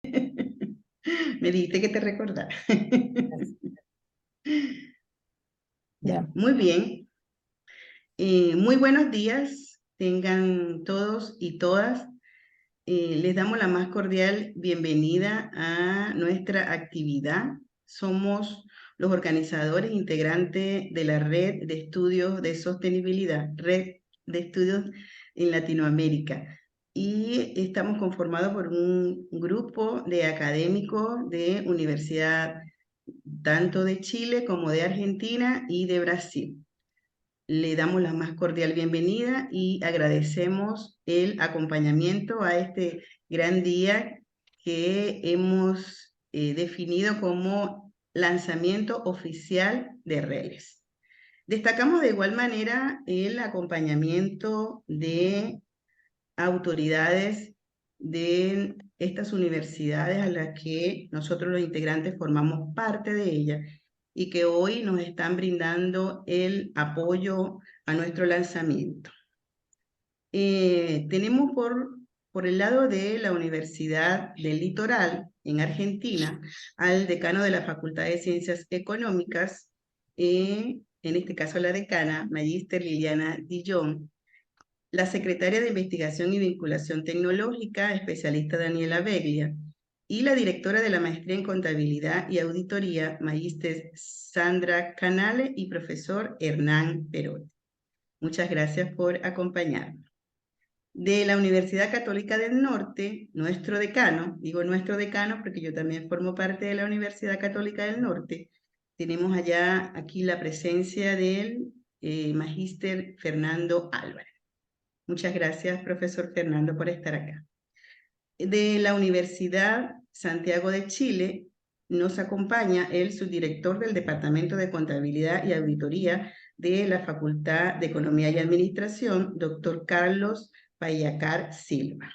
Me dijiste que te recordara. Ya, Ya. muy bien. Muy buenos días, tengan todos y todas. Les damos la más cordial bienvenida a nuestra actividad. Somos los organizadores integrantes de la Red de Estudios de Sostenibilidad, Red de Estudios en Latinoamérica. Y estamos conformados por un grupo de académicos de universidad, tanto de Chile como de Argentina y de Brasil. Le damos la más cordial bienvenida y agradecemos el acompañamiento a este gran día que hemos definido como lanzamiento oficial de RELES. Destacamos de igual manera el acompañamiento de autoridades de estas universidades a las que nosotros los integrantes formamos parte de ellas y que hoy nos están brindando el apoyo a nuestro lanzamiento. Tenemos por el lado de la Universidad del Litoral, en Argentina, al decano de la Facultad de Ciencias Económicas, en este caso la decana, Magíster Liliana Dillon, la secretaria de Investigación y Vinculación Tecnológica, especialista Daniela Beglia, y la directora de la Maestría en Contabilidad y Auditoría, magíster Sandra Canale y profesor Hernán Perotti. Muchas gracias por acompañarnos. De la Universidad Católica del Norte, nuestro decano, digo nuestro decano porque yo también formo parte de la Universidad Católica del Norte, tenemos allá aquí la presencia del magíster Fernando Álvarez. Muchas gracias, profesor Fernando, por estar acá. De la Universidad Santiago de Chile nos acompaña el subdirector del Departamento de Contabilidad y Auditoría de la Facultad de Economía y Administración, doctor Carlos Payacar Silva.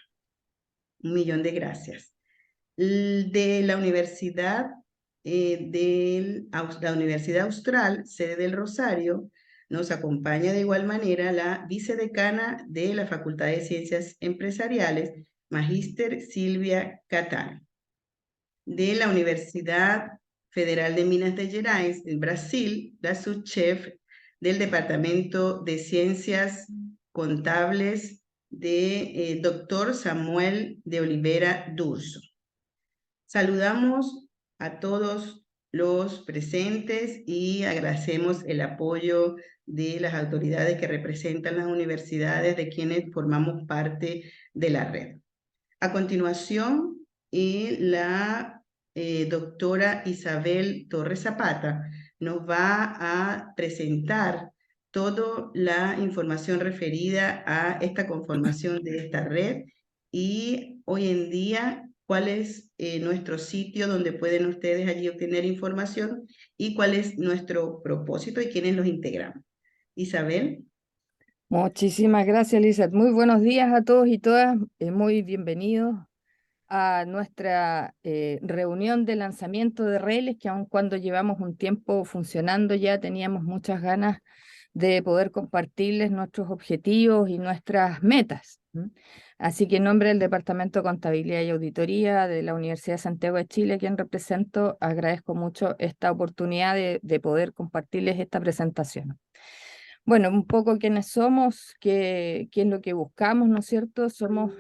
1.000.000 de gracias. De la Universidad la Universidad Austral, sede del Rosario, nos acompaña de igual manera la vicedecana de la Facultad de Ciencias Empresariales, magíster Silvia Catán. De la Universidad Federal de Minas Gerais, en Brasil, la subchef del Departamento de Ciencias Contables de doctor Samuel de Oliveira Durso. Saludamos a todos los presentes y agradecemos el apoyo de las autoridades que representan las universidades de quienes formamos parte de la red. A continuación, la doctora Isabel Torres Zapata nos va a presentar toda la información referida a esta conformación de esta red y hoy en día cuál es nuestro sitio donde pueden ustedes allí obtener información y cuál es nuestro propósito y quiénes los integramos. Isabel. Muchísimas gracias, Lizeth. Muy buenos días a todos y todas. Muy bienvenidos a nuestra reunión de lanzamiento de RELES, que aun cuando llevamos un tiempo funcionando ya teníamos muchas ganas de poder compartirles nuestros objetivos y nuestras metas. Así que en nombre del Departamento de Contabilidad y Auditoría de la Universidad de Santiago de Chile, a quien represento, agradezco mucho esta oportunidad de poder compartirles esta presentación. Bueno, un poco quiénes somos, qué es lo que buscamos, ¿no es cierto? Somos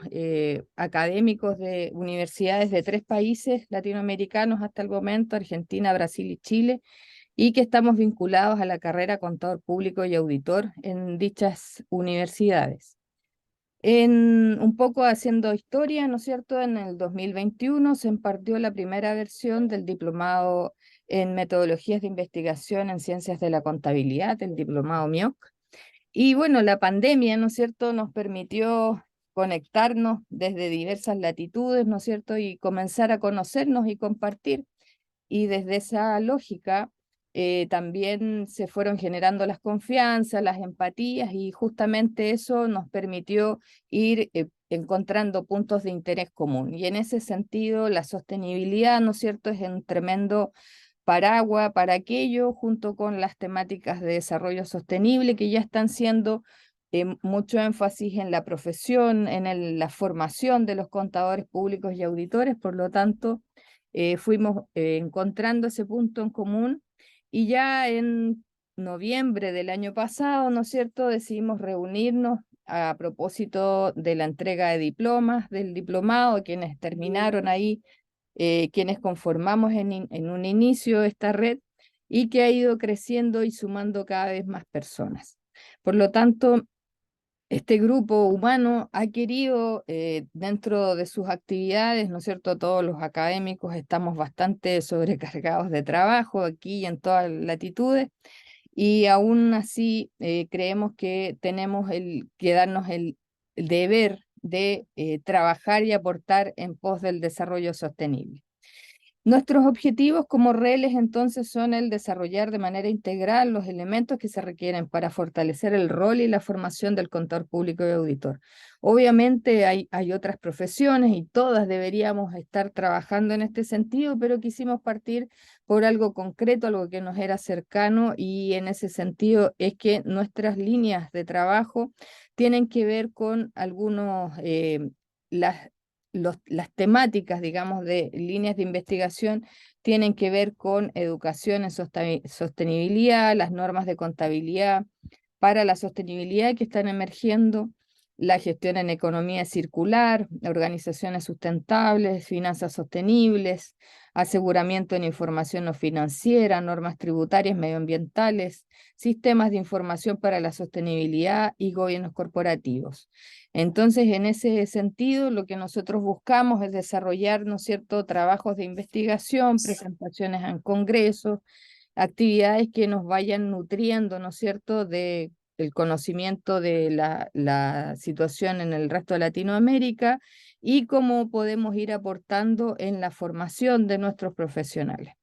académicos de universidades de 3 países latinoamericanos hasta el momento, Argentina, Brasil y Chile, y que estamos vinculados a la carrera Contador Público y Auditor en dichas universidades. Un poco haciendo historia, ¿no es cierto? En el 2021 se impartió la primera versión del diplomado en metodologías de investigación en ciencias de la contabilidad, el diplomado MIOC. Y bueno, la pandemia, ¿no es cierto?, nos permitió conectarnos desde diversas latitudes, ¿no es cierto?, y comenzar a conocernos y compartir. Y desde esa lógica también se fueron generando las confianzas, las empatías, y justamente eso nos permitió ir encontrando puntos de interés común. Y en ese sentido, la sostenibilidad, ¿no es cierto?, es un tremendo paraguas para aquello, junto con las temáticas de desarrollo sostenible que ya están siendo mucho énfasis en la profesión, en la formación de los contadores públicos y auditores, por lo tanto, fuimos encontrando ese punto en común y ya en noviembre del año pasado, ¿no es cierto?, decidimos reunirnos a propósito de la entrega de diplomas, del diplomado, quienes terminaron ahí, quienes conformamos en un inicio esta red y que ha ido creciendo y sumando cada vez más personas. Por lo tanto, este grupo humano ha querido, dentro de sus actividades, ¿no es cierto? Todos los académicos estamos bastante sobrecargados de trabajo aquí y en todas latitudes, y aún así creemos que tenemos que darnos el deber de trabajar y aportar en pos del desarrollo sostenible. Nuestros objetivos como reles entonces son el desarrollar de manera integral los elementos que se requieren para fortalecer el rol y la formación del contador público y auditor. Obviamente hay otras profesiones y todas deberíamos estar trabajando en este sentido, pero quisimos partir por algo concreto, algo que nos era cercano, y en ese sentido es que nuestras líneas de trabajo tienen que ver con algunos, las temáticas, digamos, de líneas de investigación tienen que ver con educación en sostenibilidad, las normas de contabilidad para la sostenibilidad que están emergiendo, la gestión en economía circular, organizaciones sustentables, finanzas sostenibles, aseguramiento en información no financiera, normas tributarias, medioambientales, sistemas de información para la sostenibilidad y gobiernos corporativos. Entonces, en ese sentido, lo que nosotros buscamos es desarrollar, ¿no es cierto?, trabajos de investigación, presentaciones en congresos, actividades que nos vayan nutriendo, ¿no es cierto?, de el conocimiento de la situación en el resto de Latinoamérica y cómo podemos ir aportando en la formación de nuestros profesionales.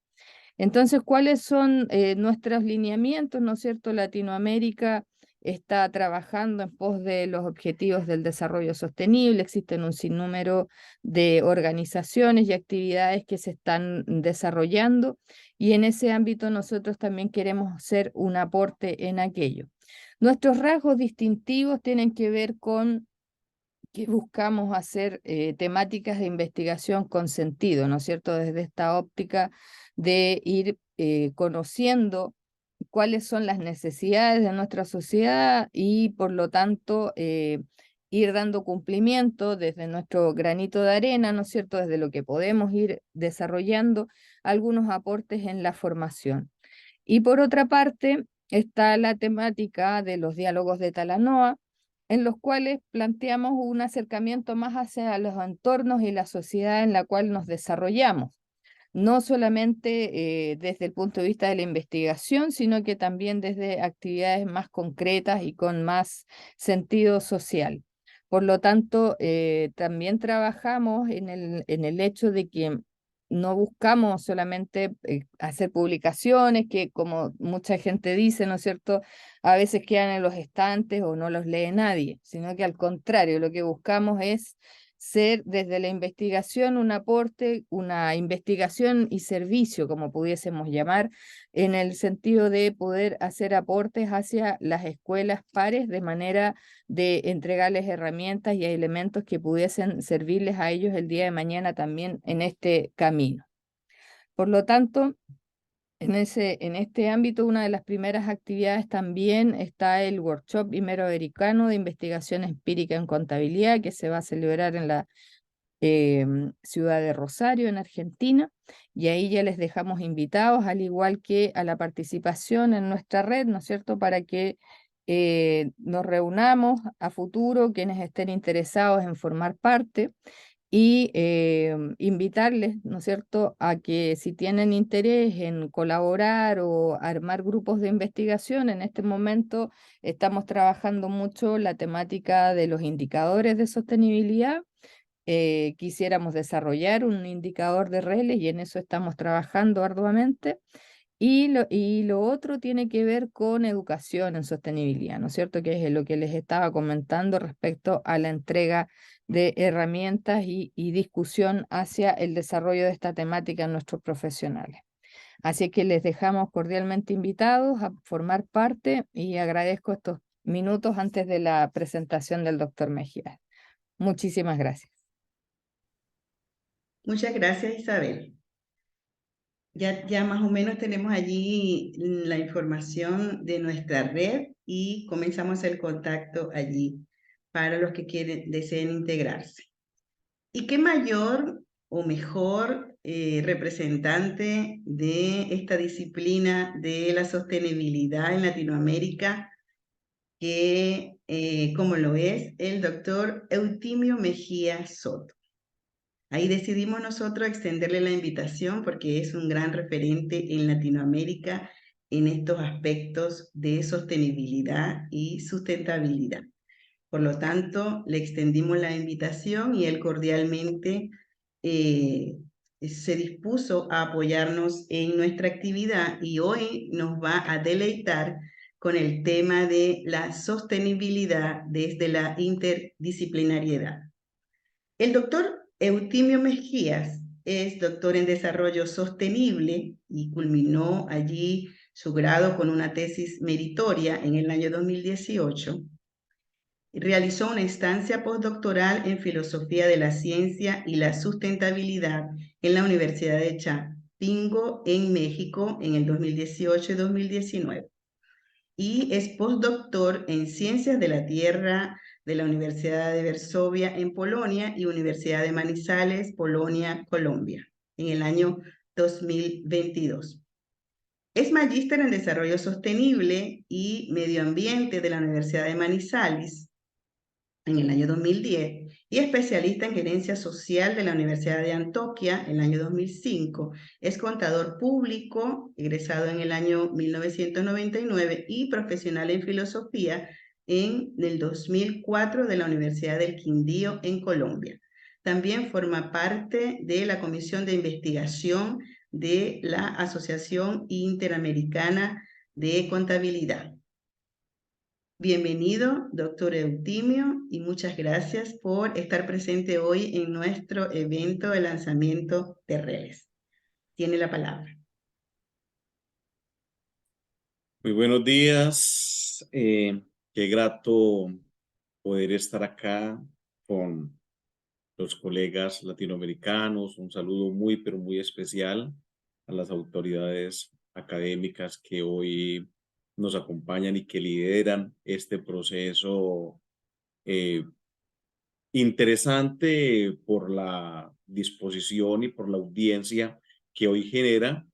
Entonces, ¿cuáles son nuestros lineamientos? ¿No es cierto? Latinoamérica está trabajando en pos de los objetivos del desarrollo sostenible, existen un sinnúmero de organizaciones y actividades que se están desarrollando, y en ese ámbito nosotros también queremos hacer un aporte en aquello. Nuestros rasgos distintivos tienen que ver con que buscamos hacer temáticas de investigación con sentido, ¿no es cierto? Desde esta óptica de ir conociendo cuáles son las necesidades de nuestra sociedad y por lo tanto ir dando cumplimiento desde nuestro granito de arena, ¿no es cierto? Desde lo que podemos ir desarrollando algunos aportes en la formación. Y por otra parte está la temática de los diálogos de Talanoa, en los cuales planteamos un acercamiento más hacia los entornos y la sociedad en la cual nos desarrollamos, no solamente desde el punto de vista de la investigación, sino que también desde actividades más concretas y con más sentido social. Por lo tanto, también trabajamos en el hecho de que no buscamos solamente hacer publicaciones que, como mucha gente dice, ¿no es cierto?, a veces quedan en los estantes o no los lee nadie, sino que al contrario, lo que buscamos es ser desde la investigación un aporte, una investigación y servicio, como pudiésemos llamar, en el sentido de poder hacer aportes hacia las escuelas pares de manera de entregarles herramientas y elementos que pudiesen servirles a ellos el día de mañana también en este camino. Por lo tanto, en este ámbito, una de las primeras actividades también está el workshop iberoamericano de investigación empírica en contabilidad, que se va a celebrar en la ciudad de Rosario, en Argentina, y ahí ya les dejamos invitados, al igual que a la participación en nuestra red, ¿no es cierto?, para que nos reunamos a futuro, quienes estén interesados en formar parte, y invitarles, ¿no es cierto?, a que si tienen interés en colaborar o armar grupos de investigación. En este momento estamos trabajando mucho la temática de los indicadores de sostenibilidad. Quisiéramos desarrollar un indicador de reles y en eso estamos trabajando arduamente. Y lo otro tiene que ver con educación en sostenibilidad, ¿no es cierto? Que es lo que les estaba comentando respecto a la entrega de herramientas y discusión hacia el desarrollo de esta temática en nuestros profesionales. Así que les dejamos cordialmente invitados a formar parte y agradezco estos minutos antes de la presentación del doctor Mejía. Muchísimas gracias. Muchas gracias, Isabel. Ya más o menos tenemos allí la información de nuestra red y comenzamos el contacto allí para los que deseen integrarse. ¿Y qué mayor o mejor representante de esta disciplina de la sostenibilidad en Latinoamérica que, como lo es, el doctor Eutimio Mejía Soto? Ahí decidimos nosotros extenderle la invitación porque es un gran referente en Latinoamérica en estos aspectos de sostenibilidad y sustentabilidad. Por lo tanto, le extendimos la invitación y él cordialmente se dispuso a apoyarnos en nuestra actividad y hoy nos va a deleitar con el tema de la sostenibilidad desde la interdisciplinariedad. El doctor Eutimio Mejías es doctor en desarrollo sostenible y culminó allí su grado con una tesis meritoria en el año 2018. Realizó una estancia postdoctoral en filosofía de la ciencia y la sustentabilidad en la Universidad de Chapingo en México en el 2018 y 2019. Y es postdoctor en Ciencias de la Tierra de la Universidad de Varsovia en Polonia y Universidad de Manizales, Polonia, Colombia, en el año 2022. Es magíster en Desarrollo Sostenible y Medio Ambiente de la Universidad de Manizales en el año 2010 y especialista en gerencia social de la Universidad de Antioquia en el año 2005. Es contador público, egresado en el año 1999 y profesional en filosofía en el 2004 de la Universidad del Quindío en Colombia. También forma parte de la Comisión de Investigación de la Asociación Interamericana de Contabilidad. Bienvenido, doctor Eutimio, y muchas gracias por estar presente hoy en nuestro evento de lanzamiento de redes. Tiene la palabra. Muy buenos días. Qué grato poder estar acá con los colegas latinoamericanos. Un saludo muy, pero muy especial a las autoridades académicas que hoy nos acompañan y que lideran este proceso interesante por la disposición y por la audiencia que hoy genera,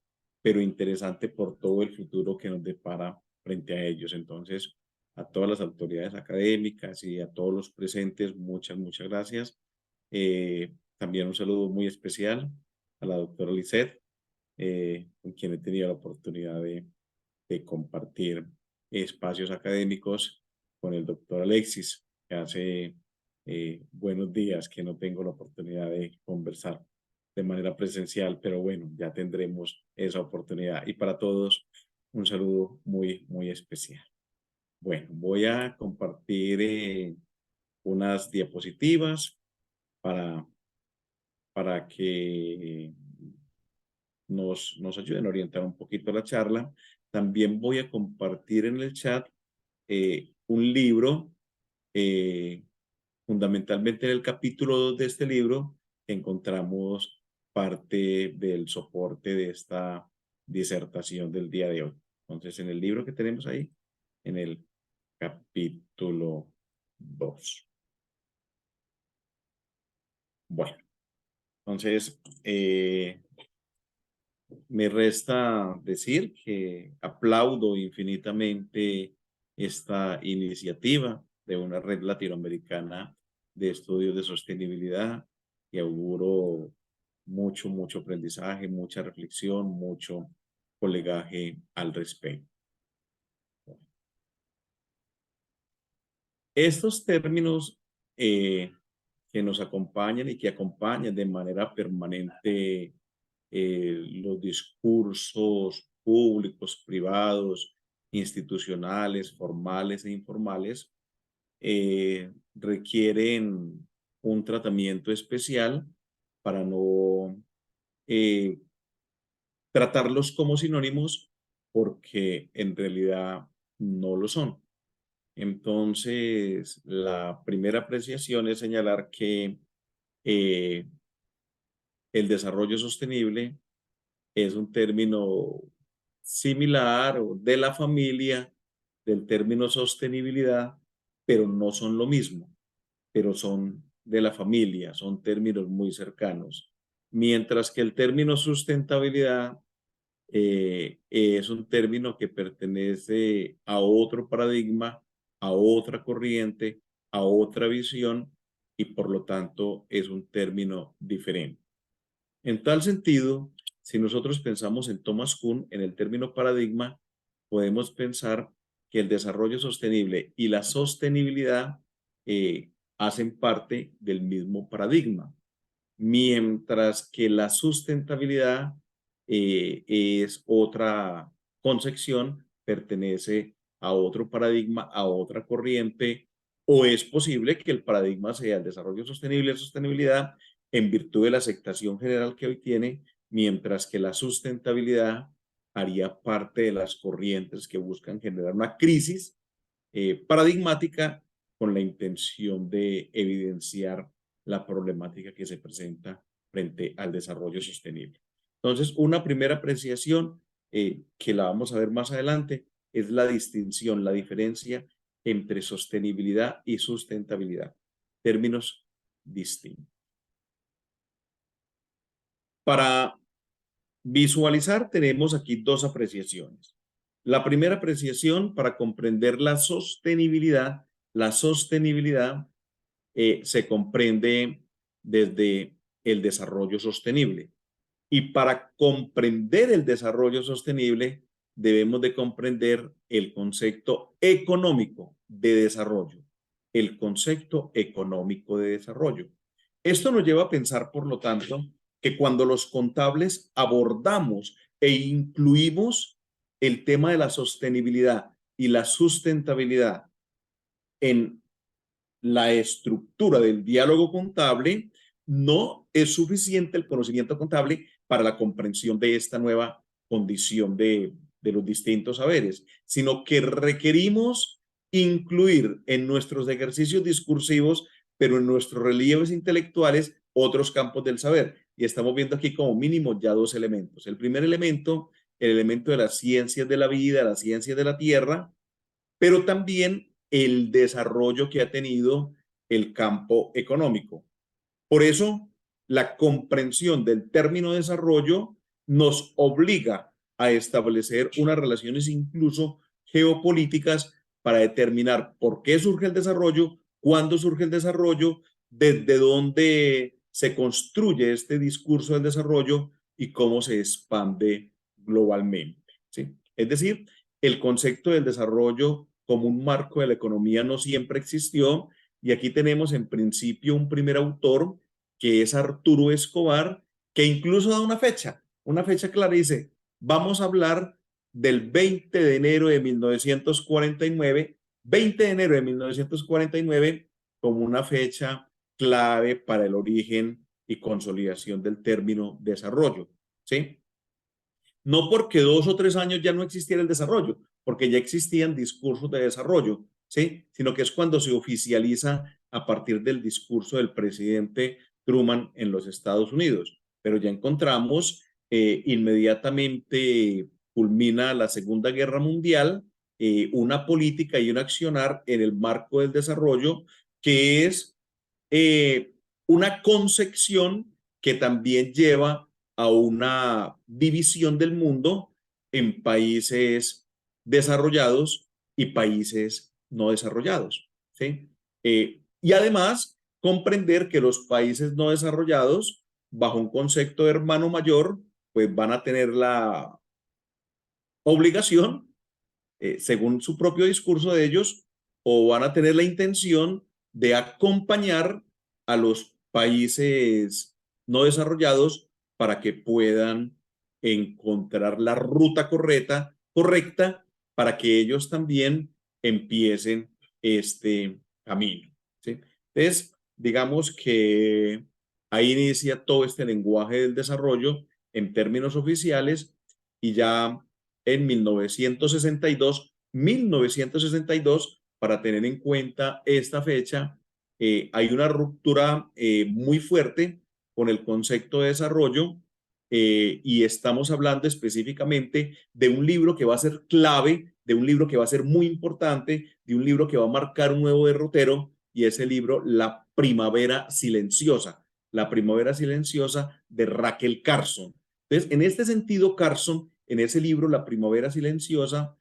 pero interesante por todo el futuro que nos depara frente a ellos. Entonces, a todas las autoridades académicas y a todos los presentes, muchas, muchas gracias. También un saludo muy especial a la doctora Lisset, con quien he tenido la oportunidad de compartir espacios académicos con el doctor Alexis, que hace buenos días que no tengo la oportunidad de conversar de manera presencial, pero bueno, ya tendremos esa oportunidad. Y para todos, un saludo muy, muy especial. Bueno, voy a compartir unas diapositivas para, para que nos ayuden a orientar un poquito la charla. También voy a compartir en el chat un libro, fundamentalmente en el capítulo 2 de este libro encontramos parte del soporte de esta disertación del día de hoy. Entonces, en el libro que tenemos ahí, en el capítulo 2. Bueno, entonces, me resta decir que aplaudo infinitamente esta iniciativa de una red latinoamericana de estudios de sostenibilidad y auguro mucho, mucho aprendizaje, mucha reflexión, mucho colegaje al respecto. Estos términos que nos acompañan y que acompañan de manera permanente los discursos públicos, privados, institucionales, formales e informales, requieren un tratamiento especial para no tratarlos como sinónimos porque en realidad no lo son. Entonces, la primera apreciación es señalar que el desarrollo sostenible es un término similar o de la familia del término sostenibilidad, pero no son lo mismo, pero son de la familia, son términos muy cercanos. Mientras que el término sustentabilidad es un término que pertenece a otro paradigma, a otra corriente, a otra visión y por lo tanto es un término diferente. En tal sentido, si nosotros pensamos en Thomas Kuhn, en el término paradigma, podemos pensar que el desarrollo sostenible y la sostenibilidad hacen parte del mismo paradigma, mientras que la sustentabilidad es otra concepción, pertenece a otro paradigma, a otra corriente, o es posible que el paradigma sea el desarrollo sostenible y sostenibilidad en virtud de la aceptación general que hoy tiene, mientras que la sustentabilidad haría parte de las corrientes que buscan generar una crisis paradigmática con la intención de evidenciar la problemática que se presenta frente al desarrollo sostenible. Entonces, una primera apreciación que la vamos a ver más adelante es la distinción, la diferencia entre sostenibilidad y sustentabilidad, términos distintos. Para visualizar tenemos aquí dos apreciaciones. La primera apreciación para comprender la sostenibilidad se comprende desde el desarrollo sostenible. Y para comprender el desarrollo sostenible, debemos de comprender el concepto económico de desarrollo. El concepto económico de desarrollo. Esto nos lleva a pensar, por lo tanto, que cuando los contables abordamos e incluimos el tema de la sostenibilidad y la sustentabilidad en la estructura del diálogo contable, no es suficiente el conocimiento contable para la comprensión de esta nueva condición de los distintos saberes, sino que requerimos incluir en nuestros ejercicios discursivos, pero en nuestros relieves intelectuales, otros campos del saber. Y estamos viendo aquí como mínimo ya dos elementos. El primer elemento, el elemento de las ciencias de la vida, las ciencias de la tierra, pero también el desarrollo que ha tenido el campo económico. Por eso, la comprensión del término desarrollo nos obliga a establecer unas relaciones incluso geopolíticas para determinar por qué surge el desarrollo, cuándo surge el desarrollo, desde dónde se construye este discurso del desarrollo y cómo se expande globalmente, ¿sí? Es decir, el concepto del desarrollo como un marco de la economía no siempre existió, y aquí tenemos en principio un primer autor que es Arturo Escobar, que incluso da una fecha clara, dice, vamos a hablar del 20 de enero de 1949, 20 de enero de 1949 como una fecha clave para el origen y consolidación del término desarrollo, ¿sí? No porque 2 o 3 años ya no existiera el desarrollo, porque ya existían discursos de desarrollo, ¿sí? Sino que es cuando se oficializa a partir del discurso del presidente Truman en los Estados Unidos. Pero ya encontramos inmediatamente culmina la Segunda Guerra Mundial, una política y un accionar en el marco del desarrollo que es una concepción que también lleva a una división del mundo en países desarrollados y países no desarrollados, ¿sí? Y además, comprender que los países no desarrollados, bajo un concepto de hermano mayor, pues van a tener la obligación, según su propio discurso de ellos, o van a tener la intención de acompañar a los países no desarrollados para que puedan encontrar la ruta correcta para que ellos también empiecen este camino, ¿sí? Entonces, digamos que ahí inicia todo este lenguaje del desarrollo en términos oficiales, y ya en 1962 para tener en cuenta esta fecha, hay una ruptura muy fuerte con el concepto de desarrollo y estamos hablando específicamente de un libro que va a ser clave, de un libro que va a ser muy importante, de un libro que va a marcar un nuevo derrotero, y ese libro, La Primavera Silenciosa. La Primavera Silenciosa de Rachel Carson. Entonces, en este sentido, Carson, en ese libro, La Primavera Silenciosa,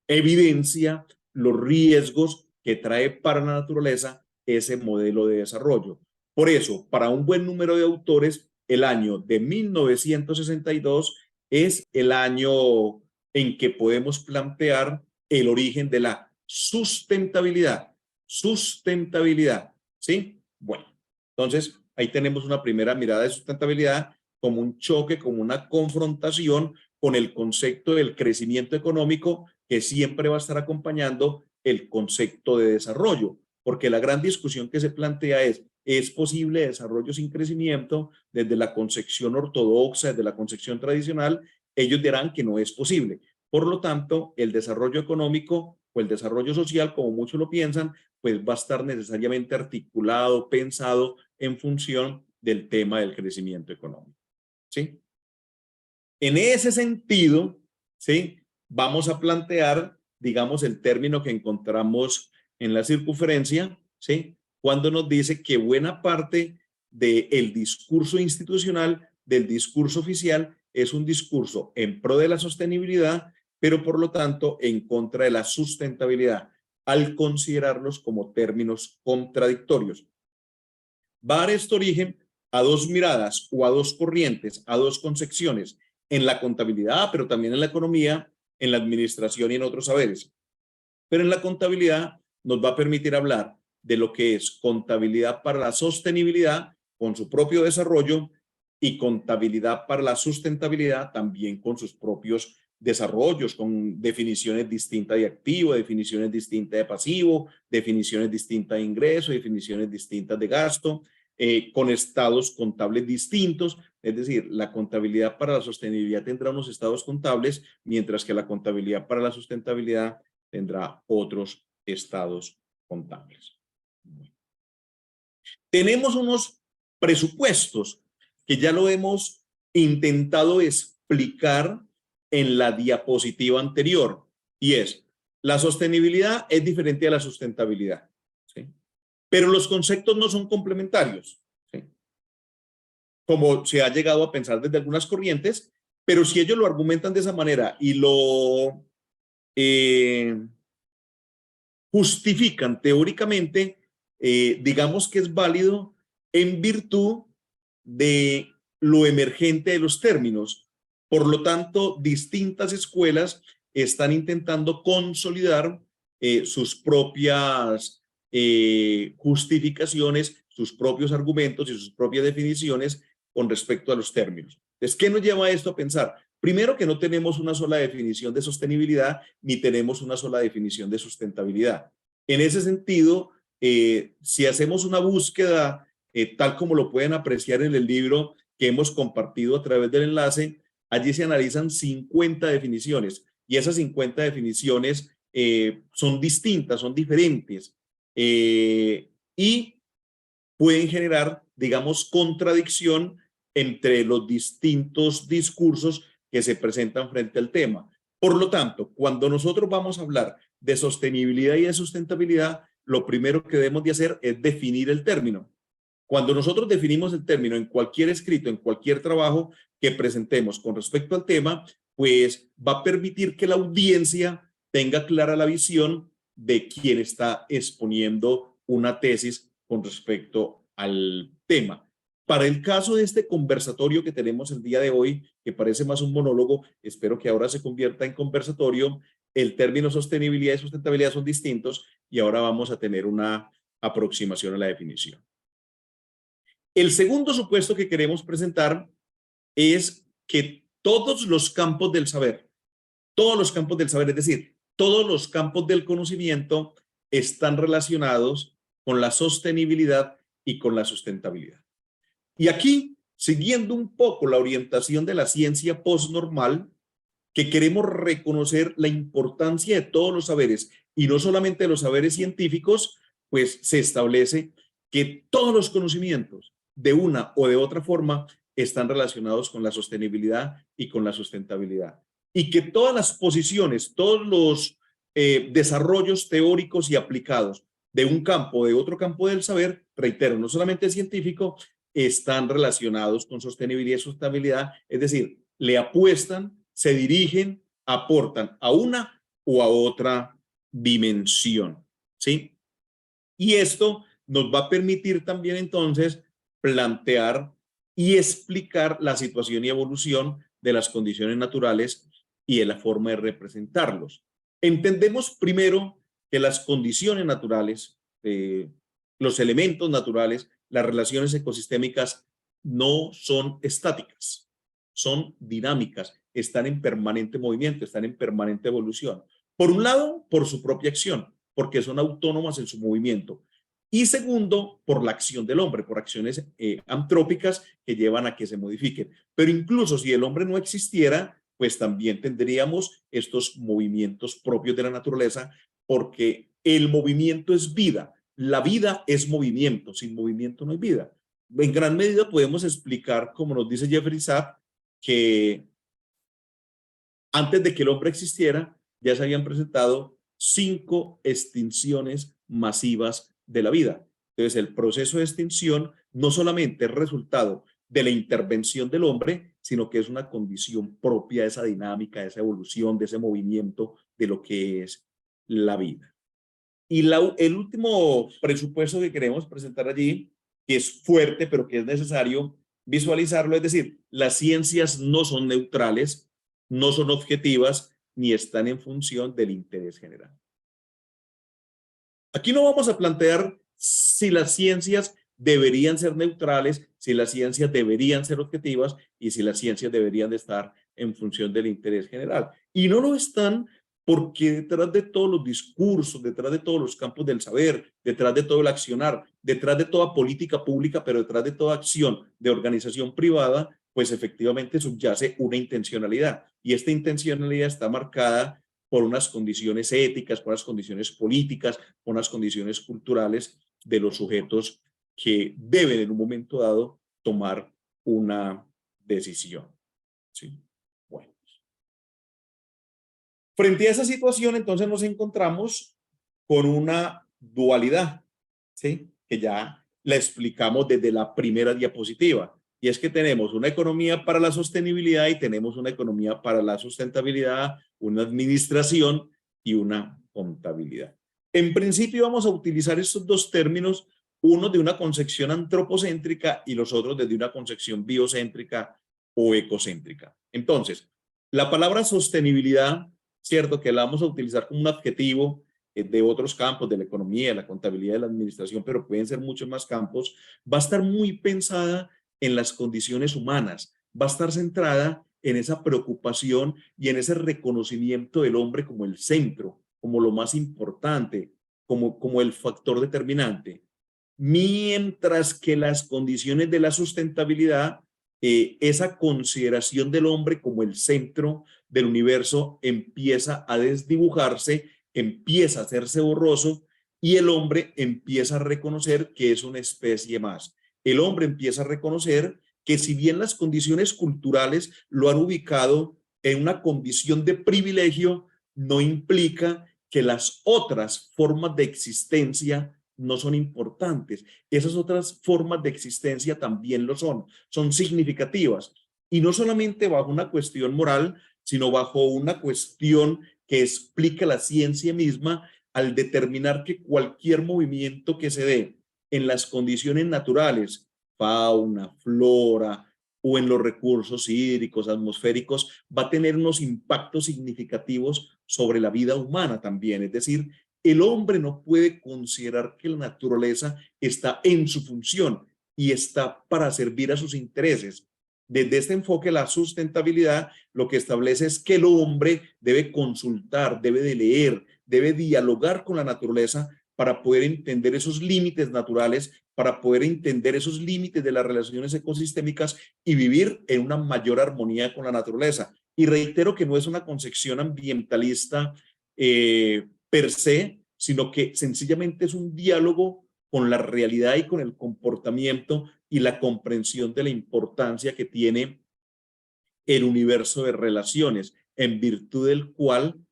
evidencia los riesgos que trae para la naturaleza ese modelo de desarrollo. Por eso, para un buen número de autores, el año de 1962 es el año en que podemos plantear el origen de la sustentabilidad. Sustentabilidad, ¿sí? Bueno, entonces ahí tenemos una primera mirada de sustentabilidad como un choque, como una confrontación con el concepto del crecimiento económico que siempre va a estar acompañando el concepto de desarrollo, porque la gran discusión que se plantea ¿es posible desarrollo sin crecimiento? Desde la concepción ortodoxa, desde la concepción tradicional, ellos dirán que no es posible. Por lo tanto, el desarrollo económico o el desarrollo social, como muchos lo piensan, pues va a estar necesariamente articulado, pensado en función del tema del crecimiento económico. ¿Sí? En ese sentido, ¿sí? Vamos a plantear, digamos, el término que encontramos en la circunferencia, ¿sí? Cuando nos dice que buena parte del discurso institucional, del discurso oficial, es un discurso en pro de la sostenibilidad, pero por lo tanto en contra de la sustentabilidad, al considerarlos como términos contradictorios. Va a dar este origen a dos miradas o a dos corrientes, a dos concepciones en la contabilidad, pero también en la economía, en la administración y en otros saberes. Pero en la contabilidad nos va a permitir hablar de lo que es contabilidad para la sostenibilidad con su propio desarrollo y contabilidad para la sustentabilidad también con sus propios desarrollos, con definiciones distintas de activo, definiciones distintas de pasivo, definiciones distintas de ingreso, definiciones distintas de gasto, con estados contables distintos. Es decir, la contabilidad para la sostenibilidad tendrá unos estados contables, mientras que la contabilidad para la sustentabilidad tendrá otros estados contables. Tenemos unos presupuestos que ya lo hemos intentado explicar en la diapositiva anterior, y es, la sostenibilidad es diferente a la sustentabilidad, ¿sí? Pero los conceptos no son complementarios, ¿sí? Como se ha llegado a pensar desde algunas corrientes, pero si ellos lo argumentan de esa manera y lo justifican teóricamente, digamos que es válido en virtud de lo emergente de los términos. Por lo tanto, distintas escuelas están intentando consolidar sus propias justificaciones, sus propios argumentos y sus propias definiciones con respecto a los términos. Entonces, ¿qué nos lleva a esto a pensar? Primero, que no tenemos una sola definición de sostenibilidad ni tenemos una sola definición de sustentabilidad. En ese sentido, si hacemos una búsqueda, tal como lo pueden apreciar en el libro que hemos compartido a través del enlace, allí se analizan 50 definiciones y esas 50 definiciones son distintas, son diferentes y pueden generar, digamos, contradicción entre los distintos discursos que se presentan frente al tema. Por lo tanto, cuando nosotros vamos a hablar de sostenibilidad y de sustentabilidad, lo primero que debemos de hacer es definir el término. Cuando nosotros definimos el término en cualquier escrito, en cualquier trabajo que presentemos con respecto al tema, pues va a permitir que la audiencia tenga clara la visión de quien está exponiendo una tesis con respecto al tema. Para el caso de este conversatorio que tenemos el día de hoy, que parece más un monólogo, espero que ahora se convierta en conversatorio. El término sostenibilidad y sustentabilidad son distintos y ahora vamos a tener una aproximación a la definición. El segundo supuesto que queremos presentar es que todos los campos del saber, es decir, todos los campos del conocimiento están relacionados con la sostenibilidad y con la sustentabilidad. Y aquí, siguiendo un poco la orientación de la ciencia postnormal, que queremos reconocer la importancia de todos los saberes y no solamente de los saberes científicos, pues se establece que todos los conocimientos de una o de otra forma están relacionados con la sostenibilidad y con la sustentabilidad. Y que todas las posiciones, todos los desarrollos teóricos y aplicados de un campo o de otro campo del saber, reitero, no solamente científico, están relacionados con sostenibilidad y sustentabilidad, es decir, le apuestan, se dirigen, aportan a una o a otra dimensión, ¿sí? Y esto nos va a permitir también entonces plantear y explicar la situación y evolución de las condiciones naturales y de la forma de representarlos. Entendemos primero que las condiciones naturales, los elementos naturales, las relaciones ecosistémicas no son estáticas, son dinámicas, están en permanente movimiento, están en permanente evolución. Por un lado, por su propia acción, porque son autónomas en su movimiento. Y segundo, por la acción del hombre, por acciones antrópicas que llevan a que se modifiquen. Pero incluso si el hombre no existiera, pues también tendríamos estos movimientos propios de la naturaleza, porque el movimiento es vida. La vida es movimiento, sin movimiento no hay vida. En gran medida podemos explicar, como nos dice Jeffrey Sapp, que antes de que el hombre existiera, ya se habían presentado 5 extinciones masivas de la vida. Entonces, el proceso de extinción no solamente es resultado de la intervención del hombre, sino que es una condición propia de esa dinámica, de esa evolución, de ese movimiento de lo que es la vida. Y el último presupuesto que queremos presentar allí, que es fuerte, pero que es necesario visualizarlo, es decir, las ciencias no son neutrales, no son objetivas, ni están en función del interés general. Aquí no vamos a plantear si las ciencias deberían ser neutrales, si las ciencias deberían ser objetivas y si las ciencias deberían de estar en función del interés general. Y no lo están porque detrás de todos los discursos, detrás de todos los campos del saber, detrás de todo el accionar, detrás de toda política pública, pero detrás de toda acción de organización privada, pues efectivamente subyace una intencionalidad. Y esta intencionalidad está marcada por unas condiciones éticas, por unas condiciones políticas, por unas condiciones culturales de los sujetos que deben en un momento dado tomar una decisión. ¿Sí? Bueno. Frente a esa situación, entonces nos encontramos con una dualidad, ¿sí? Que ya la explicamos desde la primera diapositiva. Y es que tenemos una economía para la sostenibilidad y tenemos una economía para la sustentabilidad, una administración y una contabilidad. En principio vamos a utilizar estos dos términos, uno de una concepción antropocéntrica y los otros desde una concepción biocéntrica o ecocéntrica. Entonces, la palabra sostenibilidad, cierto, que la vamos a utilizar como un adjetivo de otros campos, de la economía, de la contabilidad, de la administración, pero pueden ser muchos más campos, va a estar muy pensada en las condiciones humanas, va a estar centrada en esa preocupación y en ese reconocimiento del hombre como el centro, como lo más importante, como el factor determinante. Mientras que las condiciones de la sustentabilidad, esa consideración del hombre como el centro del universo empieza a desdibujarse, empieza a hacerse borroso y el hombre empieza a reconocer que es una especie más. El hombre empieza a reconocer que si bien las condiciones culturales lo han ubicado en una condición de privilegio, no implica que las otras formas de existencia no son importantes. Esas otras formas de existencia también lo son significativas. Y no solamente bajo una cuestión moral, sino bajo una cuestión que explica la ciencia misma al determinar que cualquier movimiento que se dé en las condiciones naturales, fauna, flora, o en los recursos hídricos, atmosféricos, va a tener unos impactos significativos sobre la vida humana también. Es decir, el hombre no puede considerar que la naturaleza está en su función y está para servir a sus intereses. Desde este enfoque, la sustentabilidad lo que establece es que el hombre debe consultar, debe de leer, debe dialogar con la naturaleza para poder entender esos límites naturales, para poder entender esos límites de las relaciones ecosistémicas y vivir en una mayor armonía con la naturaleza. Y reitero que no es una concepción ambientalista per se, sino que sencillamente es un diálogo con la realidad y con el comportamiento y la comprensión de la importancia que tiene el universo de relaciones, en virtud del cual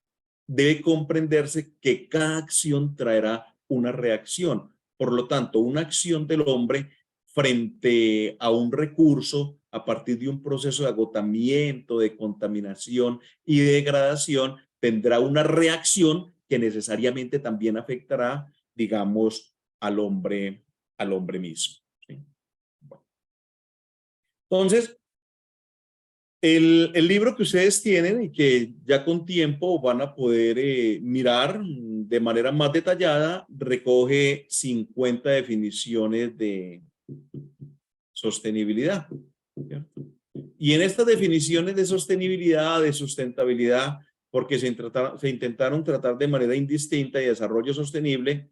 debe comprenderse que cada acción traerá una reacción. Por lo tanto, una acción del hombre frente a un recurso a partir de un proceso de agotamiento, de contaminación y de degradación, tendrá una reacción que necesariamente también afectará, digamos, al hombre mismo. ¿Sí? Bueno. Entonces, el libro que ustedes tienen y que ya con tiempo van a poder mirar de manera más detallada, recoge 50 definiciones de sostenibilidad. ¿Cierto? Y en estas definiciones de sostenibilidad, de sustentabilidad, porque se intentaron tratar de manera indistinta y desarrollo sostenible,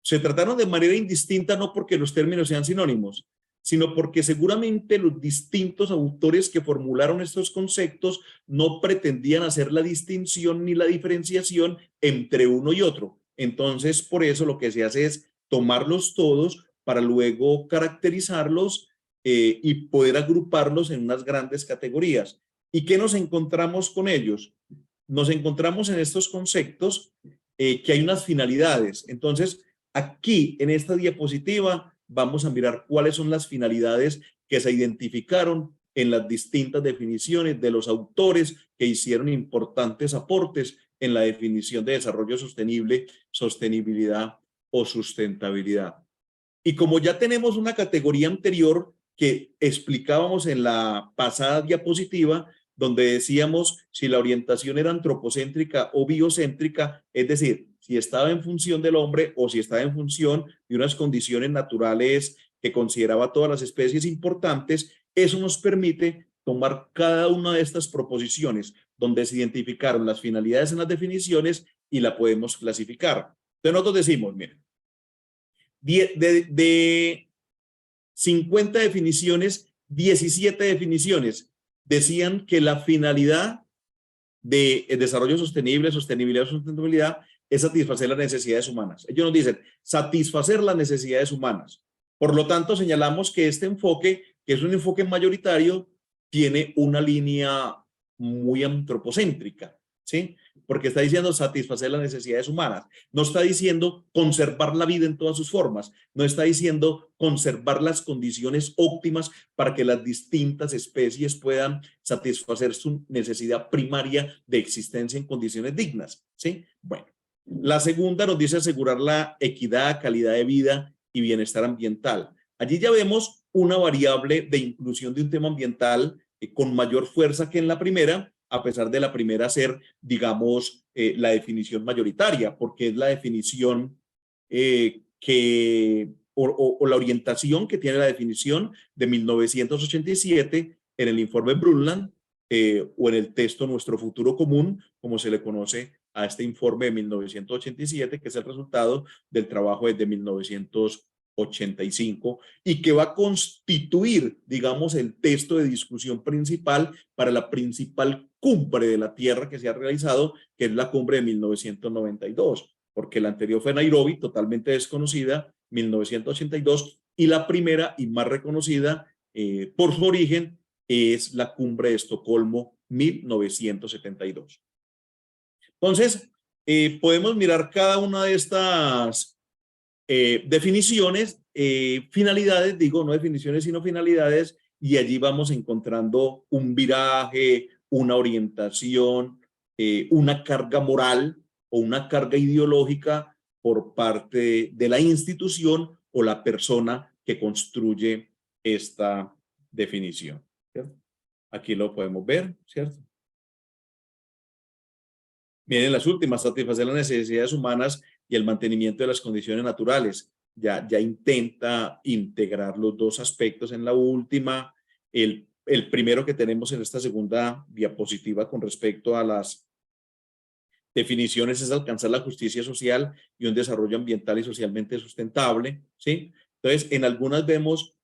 se trataron de manera indistinta no porque los términos sean sinónimos, sino porque seguramente los distintos autores que formularon estos conceptos no pretendían hacer la distinción ni la diferenciación entre uno y otro. Entonces, por eso lo que se hace es tomarlos todos para luego caracterizarlos y poder agruparlos en unas grandes categorías. ¿Y qué nos encontramos con ellos? Nos encontramos en estos conceptos que hay unas finalidades. Entonces, aquí en esta diapositiva vamos a mirar cuáles son las finalidades que se identificaron en las distintas definiciones de los autores que hicieron importantes aportes en la definición de desarrollo sostenible, sostenibilidad o sustentabilidad. Y como ya tenemos una categoría anterior que explicábamos en la pasada diapositiva, donde decíamos si la orientación era antropocéntrica o biocéntrica, es decir, si estaba en función del hombre o si estaba en función de unas condiciones naturales que consideraba todas las especies importantes, eso nos permite tomar cada una de estas proposiciones donde se identificaron las finalidades en las definiciones y la podemos clasificar. Entonces nosotros decimos, miren, de 50 definiciones, 17 definiciones decían que la finalidad de desarrollo sostenible, sostenibilidad o sustentabilidad es satisfacer las necesidades humanas. Ellos nos dicen satisfacer las necesidades humanas. Por lo tanto, señalamos que este enfoque, que es un enfoque mayoritario, tiene una línea muy antropocéntrica, ¿sí? Porque está diciendo satisfacer las necesidades humanas. No está diciendo conservar la vida en todas sus formas. No está diciendo conservar las condiciones óptimas para que las distintas especies puedan satisfacer su necesidad primaria de existencia en condiciones dignas, ¿sí? Bueno, la segunda nos dice asegurar la equidad, calidad de vida y bienestar ambiental. Allí ya vemos una variable de inclusión de un tema ambiental con mayor fuerza que en la primera, a pesar de la primera ser, digamos, la definición mayoritaria, porque es la definición o la orientación que tiene la definición de 1987 en el informe Brundtland o en el texto Nuestro Futuro Común, como se le conoce a este informe de 1987, que es el resultado del trabajo desde 1985 y que va a constituir, digamos, el texto de discusión principal para la principal cumbre de la Tierra que se ha realizado, que es la cumbre de 1992, porque la anterior fue Nairobi, totalmente desconocida, 1982, y la primera y más reconocida por su origen es la cumbre de Estocolmo, 1972. Entonces, podemos mirar cada una de estas definiciones, finalidades, digo, no definiciones, sino finalidades, y allí vamos encontrando un viraje, una orientación, una carga moral o una carga ideológica por parte de la institución o la persona que construye esta definición, ¿cierto? Aquí lo podemos ver, ¿cierto? Miren las últimas, satisfacer las necesidades humanas y el mantenimiento de las condiciones naturales. Ya intenta integrar los dos aspectos en la última. El primero que tenemos en esta segunda diapositiva con respecto a las definiciones es alcanzar la justicia social y un desarrollo ambiental y socialmente sustentable, ¿sí? Entonces, en algunas vemos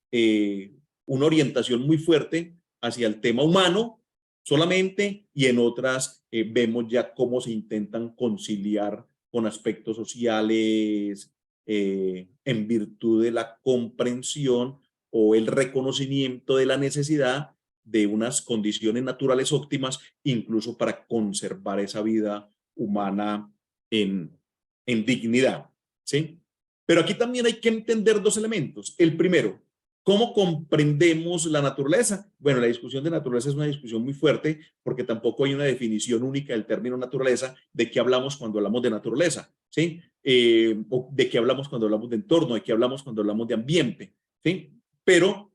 una orientación muy fuerte hacia el tema humano solamente, y en otras vemos ya cómo se intentan conciliar con aspectos sociales, en virtud de la comprensión o el reconocimiento de la necesidad de unas condiciones naturales óptimas, incluso para conservar esa vida humana en dignidad, ¿sí? Pero aquí también hay que entender dos elementos. El primero, ¿cómo comprendemos la naturaleza? Bueno, la discusión de naturaleza es una discusión muy fuerte porque tampoco hay una definición única del término naturaleza, de qué hablamos cuando hablamos de naturaleza, ¿sí? O de qué hablamos cuando hablamos de entorno, de qué hablamos cuando hablamos de ambiente, ¿sí? Pero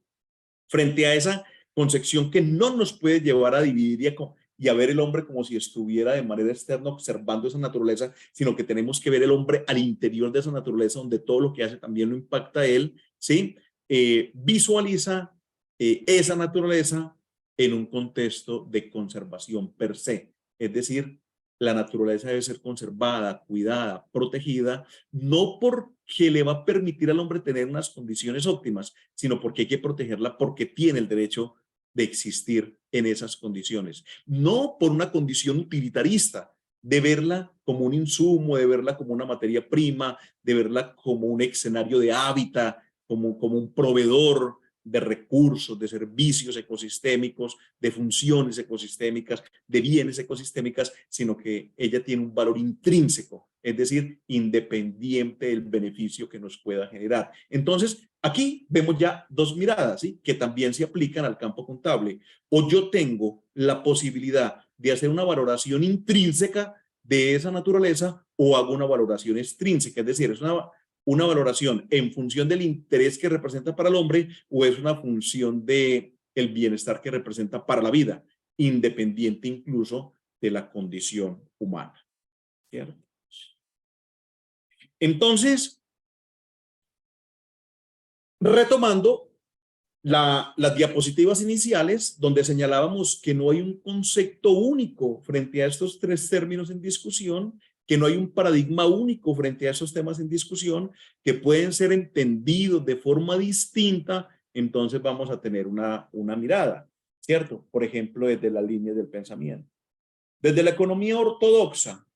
frente a esa concepción que no nos puede llevar a dividir y a ver el hombre como si estuviera de manera externa observando esa naturaleza, sino que tenemos que ver el hombre al interior de esa naturaleza, donde todo lo que hace también lo impacta a él, ¿sí? Visualiza esa naturaleza en un contexto de conservación per se. Es decir, la naturaleza debe ser conservada, cuidada, protegida, no porque le va a permitir al hombre tener unas condiciones óptimas, sino porque hay que protegerla porque tiene el derecho de existir en esas condiciones. No por una condición utilitarista, de verla como un insumo, de verla como una materia prima, de verla como un escenario de hábitat, como un proveedor de recursos, de servicios ecosistémicos, de funciones ecosistémicas, de bienes ecosistémicas, sino que ella tiene un valor intrínseco, es decir, independiente del beneficio que nos pueda generar. Entonces, aquí vemos ya dos miradas, ¿sí? Que también se aplican al campo contable. O yo tengo la posibilidad de hacer una valoración intrínseca de esa naturaleza o hago una valoración extrínseca, es decir, es una valoración en función del interés que representa para el hombre o es una función de el bienestar que representa para la vida, independiente incluso de la condición humana. ¿Cierto? Entonces, retomando las diapositivas iniciales, donde señalábamos que no hay un concepto único frente a estos tres términos en discusión, que no hay un paradigma único frente a esos temas en discusión, que pueden ser entendidos de forma distinta, entonces vamos a tener una mirada, ¿cierto? Por ejemplo, desde la línea del pensamiento. Desde la economía ortodoxa,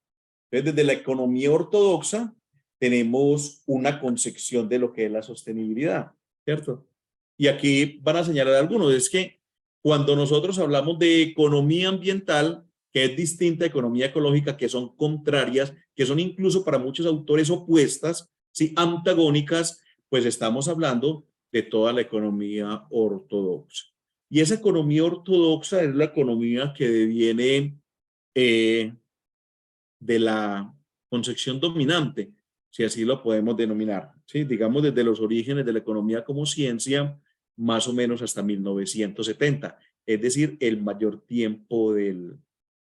desde la economía ortodoxa tenemos una concepción de lo que es la sostenibilidad, ¿cierto? Y aquí van a señalar algunos, es que cuando nosotros hablamos de economía ambiental, que es distinta a economía ecológica, que son contrarias, que son incluso para muchos autores opuestas, ¿sí? Antagónicas, pues estamos hablando de toda la economía ortodoxa. Y esa economía ortodoxa es la economía que deviene de la concepción dominante, si así lo podemos denominar, ¿sí? Digamos desde los orígenes de la economía como ciencia, más o menos hasta 1970, es decir, el mayor tiempo del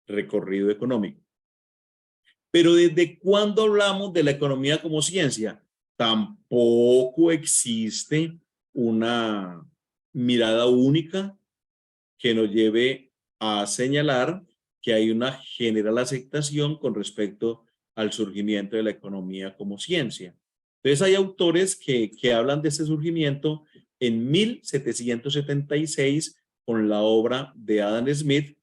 recorrido económico. Pero ¿desde cuándo hablamos de la economía como ciencia? Tampoco existe una mirada única que nos lleve a señalar que hay una general aceptación con respecto al surgimiento de la economía como ciencia. Entonces hay autores que hablan de ese surgimiento en 1776 con la obra de Adam Smith,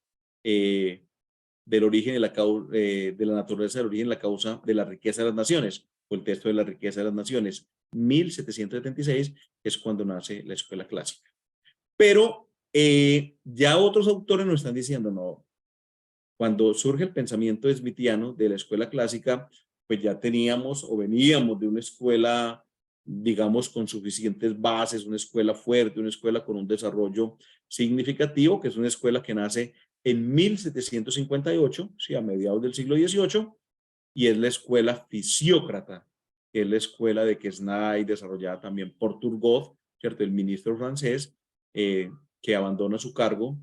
del origen de de la naturaleza del origen de la causa de la riqueza de las naciones, o el texto de la riqueza de las naciones. 1776 es cuando nace la escuela clásica. Pero ya otros autores nos están diciendo, no, cuando surge el pensamiento smithiano de la escuela clásica, pues ya teníamos o veníamos de una escuela, digamos, con suficientes bases, una escuela fuerte, una escuela con un desarrollo significativo, que es una escuela que nace en 1758, sí, a mediados del siglo XVIII, y es la escuela fisiócrata, que es la escuela de Quesnay, desarrollada también por Turgot, ¿cierto? El ministro francés, que abandona su cargo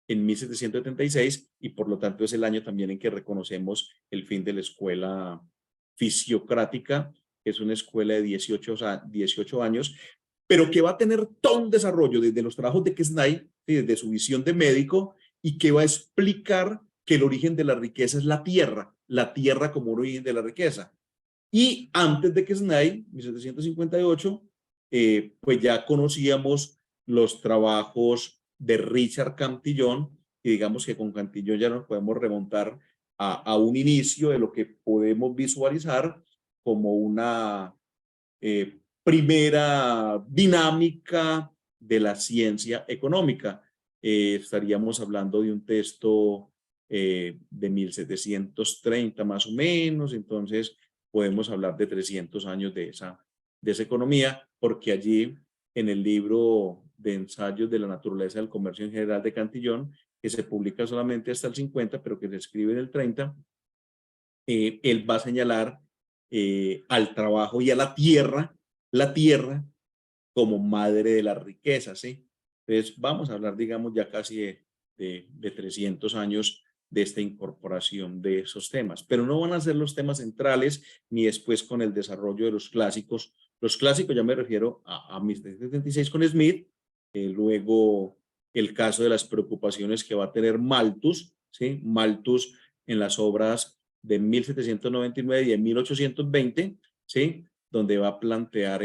en 1776 y por lo tanto es el año también en que reconocemos el fin de la escuela fisiocrática, que es una escuela de 18 años, pero que va a tener todo un desarrollo desde los trabajos de Quesnay, desde su visión de médico, y que va a explicar que el origen de la riqueza es la tierra como origen de la riqueza. Y antes de Quesnay, 1758, pues ya conocíamos los trabajos de Richard Cantillon, y digamos que con Cantillon ya nos podemos remontar a un inicio de lo que podemos visualizar como una primera dinámica de la ciencia económica. Estaríamos hablando de un texto de 1730 más o menos, entonces podemos hablar de 300 años de esa economía, porque allí en el libro de ensayos de la naturaleza del comercio en general de Cantillon, que se publica solamente hasta el 50, pero que se escribe en el 30, él va a señalar al trabajo y a la tierra como madre de la riqueza, ¿sí? Entonces vamos a hablar, digamos, ya casi de 300 años de esta incorporación de esos temas, pero no van a ser los temas centrales ni después con el desarrollo de los clásicos. Los clásicos ya me refiero a 1776 con Smith, luego el caso de las preocupaciones que va a tener Malthus, ¿sí? Malthus en las obras de 1799 y de 1820, ¿sí? Donde va a plantear,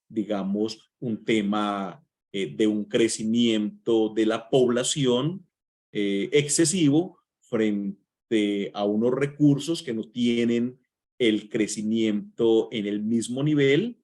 digamos, un tema de un crecimiento de la población excesivo frente a unos recursos que no tienen el crecimiento en el mismo nivel,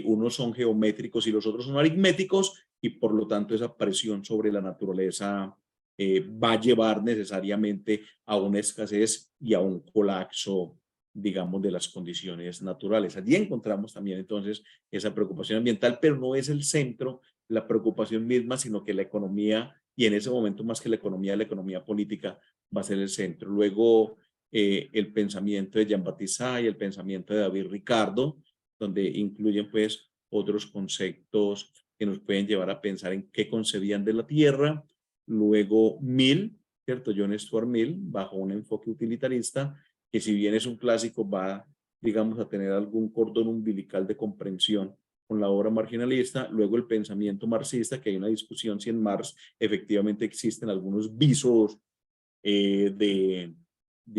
unos son geométricos y los otros son aritméticos, y por lo tanto esa presión sobre la naturaleza va a llevar necesariamente a una escasez y a un colapso, digamos, de las condiciones naturales. Allí encontramos también entonces esa preocupación ambiental, pero no es el centro la preocupación misma, sino que la economía, y en ese momento más que la economía política va a ser el centro. Luego el pensamiento de Jean-Baptiste Say, el pensamiento de David Ricardo, donde incluyen pues otros conceptos que nos pueden llevar a pensar en qué concebían de la tierra. Luego Mill, ¿cierto? John Stuart Mill, bajo un enfoque utilitarista, que si bien es un clásico, va, digamos, a tener algún cordón umbilical de comprensión con la obra marginalista. Luego el pensamiento marxista, que hay una discusión si en Marx efectivamente existen algunos visos de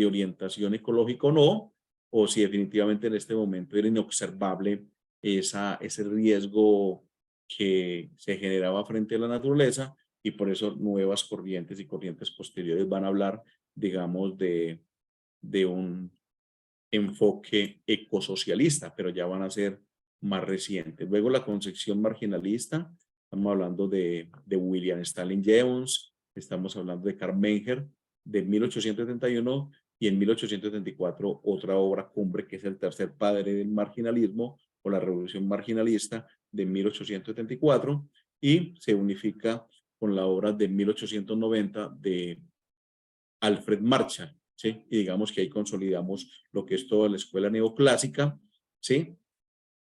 orientación ecológica o no, o si definitivamente en este momento era inobservable ese riesgo que se generaba frente a la naturaleza, y por eso nuevas corrientes y corrientes posteriores van a hablar, digamos, de un enfoque ecosocialista, pero ya van a ser más recientes. Luego la concepción marginalista, estamos hablando de William Stanley Jevons, estamos hablando de Karl Menger de 1871, y en 1874 otra obra cumbre que es el tercer padre del marginalismo o la revolución marginalista de 1874, y se unifica con la obra de 1890 de Alfred Marshall, ¿sí? Y digamos que ahí consolidamos lo que es toda la escuela neoclásica, ¿sí?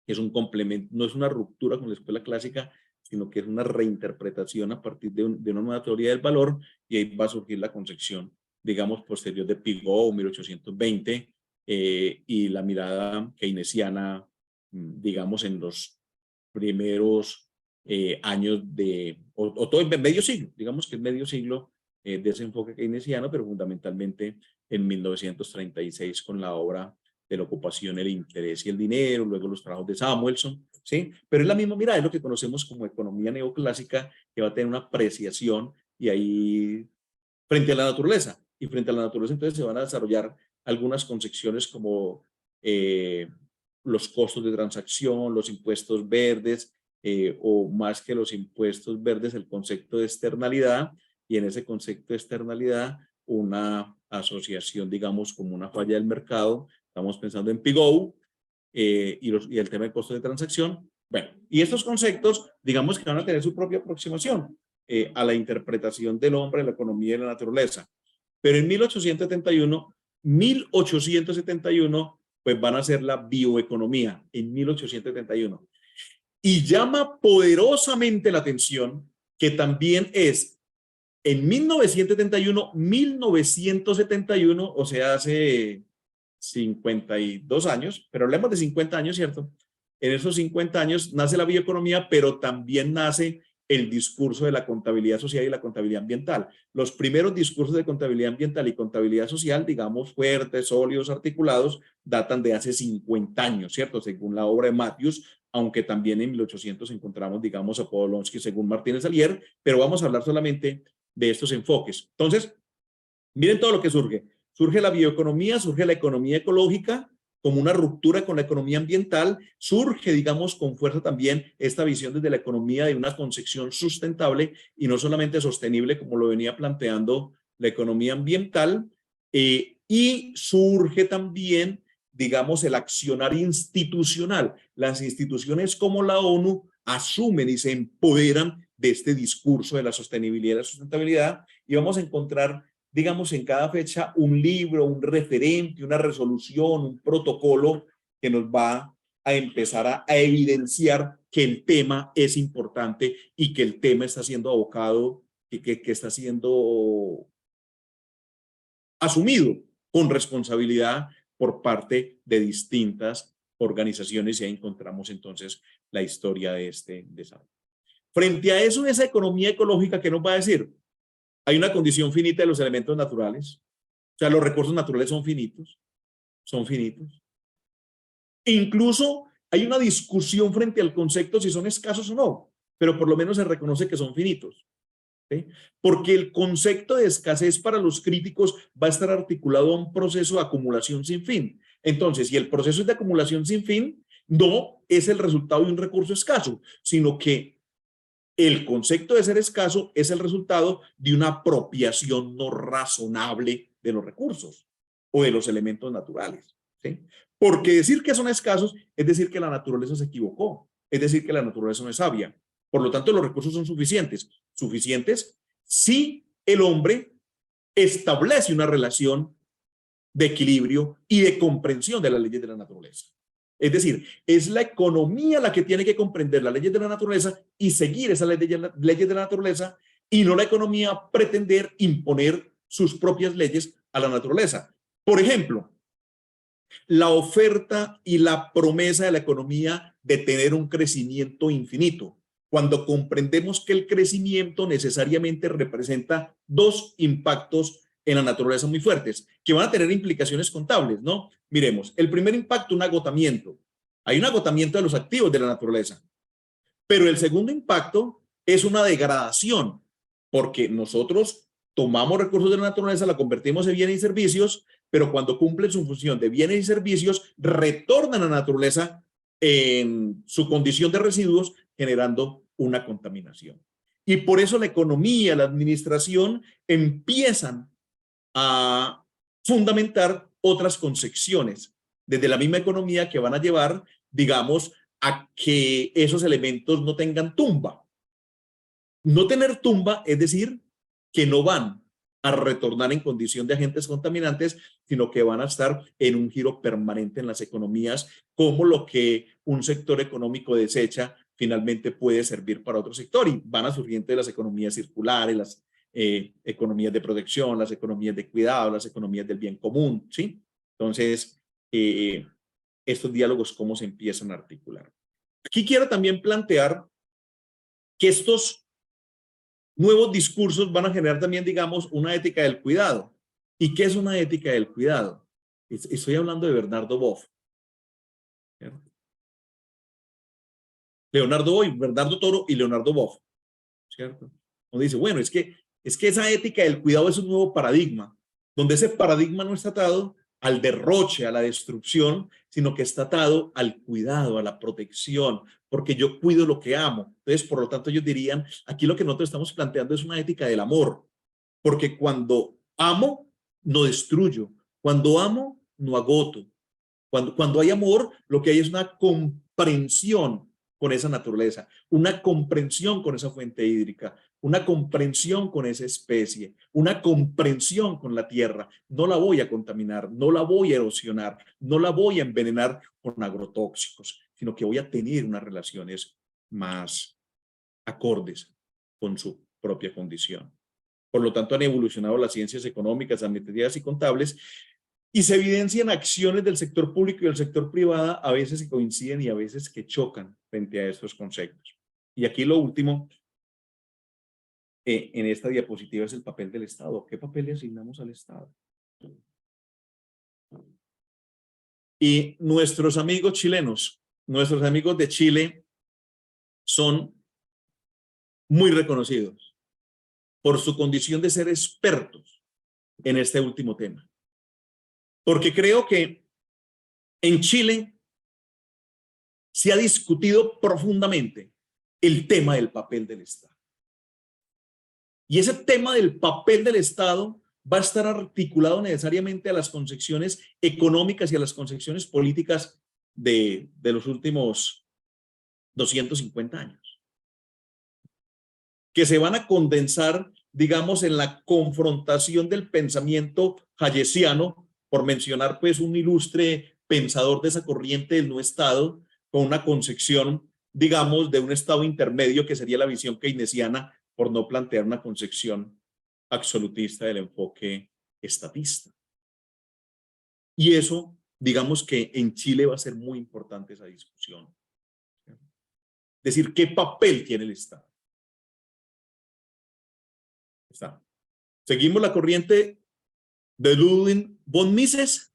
Es un complemento, no es una ruptura con la escuela clásica, sino que es una reinterpretación a partir de una nueva teoría del valor, y ahí va a surgir la concepción, digamos, posterior de Pigot, 1820, y la mirada keynesiana, digamos, en los primeros años o todo el medio siglo, digamos que el medio siglo de ese enfoque keynesiano, pero fundamentalmente en 1936 con la obra de la ocupación, el interés y el dinero, luego los trabajos de Samuelson, ¿sí? Pero es la misma mirada, es lo que conocemos como economía neoclásica, que va a tener una apreciación y ahí frente a la naturaleza. Y frente a la naturaleza entonces se van a desarrollar algunas concepciones como los costos de transacción, los impuestos verdes, o más que los impuestos verdes, el concepto de externalidad, y en ese concepto de externalidad una asociación, digamos, como una falla del mercado. Estamos pensando en Pigot y el tema de costo de transacción. Bueno, y estos conceptos, digamos que van a tener su propia aproximación a la interpretación del hombre, de la economía y de la naturaleza. Pero en 1871, pues van a hacer la bioeconomía en 1871. Y llama poderosamente la atención que también es en 1971, o sea, hace 52 años, pero hablemos de 50 años, ¿cierto? En esos 50 años nace la bioeconomía, pero también nace el discurso de la contabilidad social y la contabilidad ambiental. Los primeros discursos de contabilidad ambiental y contabilidad social, digamos, fuertes, sólidos, articulados, datan de hace 50 años, ¿cierto? Según la obra de Matthews, aunque también en 1800 encontramos, digamos, a Podolonsky según Martínez Alier, pero vamos a hablar solamente de estos enfoques. Entonces, miren todo lo que surge. Surge la bioeconomía, surge la economía ecológica como una ruptura con la economía ambiental, surge, digamos, con fuerza también esta visión desde la economía de una concepción sustentable y no solamente sostenible como lo venía planteando la economía ambiental, y surge también, digamos, el accionar institucional. Las instituciones como la ONU asumen y se empoderan de este discurso de la sostenibilidad y la sustentabilidad, y vamos a encontrar, digamos, en cada fecha un libro, un referente, una resolución, un protocolo que nos va a empezar a evidenciar que el tema es importante y que el tema está siendo abocado, que está siendo asumido con responsabilidad por parte de distintas organizaciones, y ahí encontramos entonces la historia de este desarrollo. Frente a eso, esa economía ecológica, ¿qué nos va a decir? Hay una condición finita de los elementos naturales, o sea, los recursos naturales son finitos, son finitos. Incluso hay una discusión frente al concepto si son escasos o no, pero por lo menos se reconoce que son finitos. ¿Sí? Porque el concepto de escasez para los críticos va a estar articulado a un proceso de acumulación sin fin. Entonces, si el proceso es de acumulación sin fin, no es el resultado de un recurso escaso, sino que el concepto de ser escaso es el resultado de una apropiación no razonable de los recursos o de los elementos naturales. ¿Sí? Porque decir que son escasos es decir que la naturaleza se equivocó, es decir que la naturaleza no es sabia. Por lo tanto, los recursos son suficientes. Suficientes si el hombre establece una relación de equilibrio y de comprensión de las leyes de la naturaleza. Es decir, es la economía la que tiene que comprender las leyes de la naturaleza y seguir esas leyes de la naturaleza, y no la economía pretender imponer sus propias leyes a la naturaleza. Por ejemplo, la oferta y la promesa de la economía de tener un crecimiento infinito, cuando comprendemos que el crecimiento necesariamente representa dos impactos en la naturaleza muy fuertes, que van a tener implicaciones contables, ¿no? Miremos, el primer impacto, un agotamiento. Hay un agotamiento de los activos de la naturaleza. Pero el segundo impacto es una degradación, porque nosotros tomamos recursos de la naturaleza, la convertimos en bienes y servicios, pero cuando cumplen su función de bienes y servicios, retornan a la naturaleza en su condición de residuos, generando una contaminación. Y por eso la economía, la administración empiezan a fundamentar otras concepciones desde la misma economía que van a llevar, digamos, a que esos elementos no tengan tumba. No tener tumba es decir que no van a retornar en condición de agentes contaminantes, sino que van a estar en un giro permanente en las economías, como lo que un sector económico desecha finalmente puede servir para otro sector, y van a surgir de las economías circulares, las economías de protección, las economías de cuidado, las economías del bien común, ¿sí? Entonces, estos diálogos, ¿cómo se empiezan a articular? Aquí quiero también plantear que estos nuevos discursos van a generar también, digamos, una ética del cuidado. ¿Y qué es una ética del cuidado? Estoy hablando de Bernardo Boff. ¿Cierto? Leonardo Boff, Bernardo Toro y Leonardo Boff, ¿cierto? Donde dice, bueno, es que esa ética del cuidado es un nuevo paradigma, donde ese paradigma no está atado al derroche, a la destrucción, sino que está atado al cuidado, a la protección, porque yo cuido lo que amo. Entonces, por lo tanto, ellos dirían, aquí lo que nosotros estamos planteando es una ética del amor, porque cuando amo, no destruyo, cuando amo, no agoto. Cuando hay amor, lo que hay es una comprensión con esa naturaleza, una comprensión con esa fuente hídrica, una comprensión con esa especie, una comprensión con la tierra. No la voy a contaminar, no la voy a erosionar, no la voy a envenenar con agrotóxicos, sino que voy a tener unas relaciones más acordes con su propia condición. Por lo tanto, han evolucionado las ciencias económicas, administrativas y contables, y se evidencian acciones del sector público y del sector privado, a veces que coinciden y a veces que chocan frente a estos conceptos. Y aquí lo último, en esta diapositiva, es el papel del Estado. ¿Qué papel le asignamos al Estado? Y nuestros amigos chilenos, nuestros amigos de Chile, son muy reconocidos por su condición de ser expertos en este último tema. porque creo que en Chile se ha discutido profundamente el tema del papel del Estado. Y ese tema del papel del Estado va a estar articulado necesariamente a las concepciones económicas y a las concepciones políticas de los últimos 250 años, que se van a condensar, digamos, en la confrontación del pensamiento hayesiano, por mencionar pues un ilustre pensador de esa corriente del no Estado, con una concepción, digamos, de un Estado intermedio que sería la visión keynesiana, por no plantear una concepción absolutista del enfoque estatista. Y eso, digamos que en Chile va a ser muy importante esa discusión. Es decir, ¿qué papel tiene el Estado? Seguimos la corriente de Ludwig von Mises,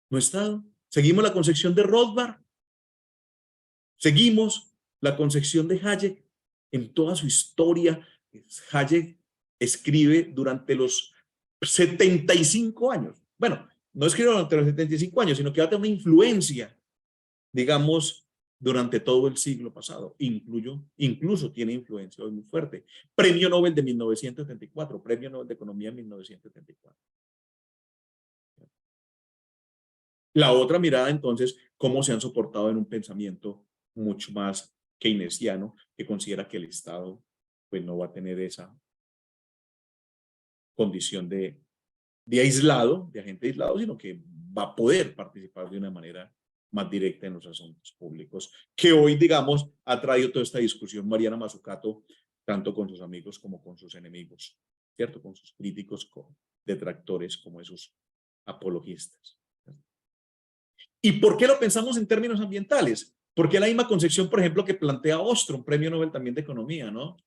no Estado. Seguimos la concepción de Rothbard. Seguimos la concepción de Hayek. En toda su historia, Hayek escribe durante los 75 años. Bueno, no escribe durante los 75 años, sino que va a tener una influencia, digamos, durante todo el siglo pasado. Incluso tiene influencia hoy muy fuerte. Premio Nobel de 1974, Premio Nobel de Economía en 1974. La otra mirada, entonces, cómo se han soportado en un pensamiento mucho más keynesiano, que considera que el Estado pues, no va a tener esa condición de aislado, de agente aislado, sino que va a poder participar de una manera más directa en los asuntos públicos, que hoy, digamos, ha traído toda esta discusión Mariana Mazzucato, tanto con sus amigos como con sus enemigos, ¿cierto? Con sus críticos, con detractores, como esos apologistas. ¿Y por qué lo pensamos en términos ambientales? Porque la misma concepción, por ejemplo, que plantea Ostrom, Premio Nobel también de Economía, ¿no?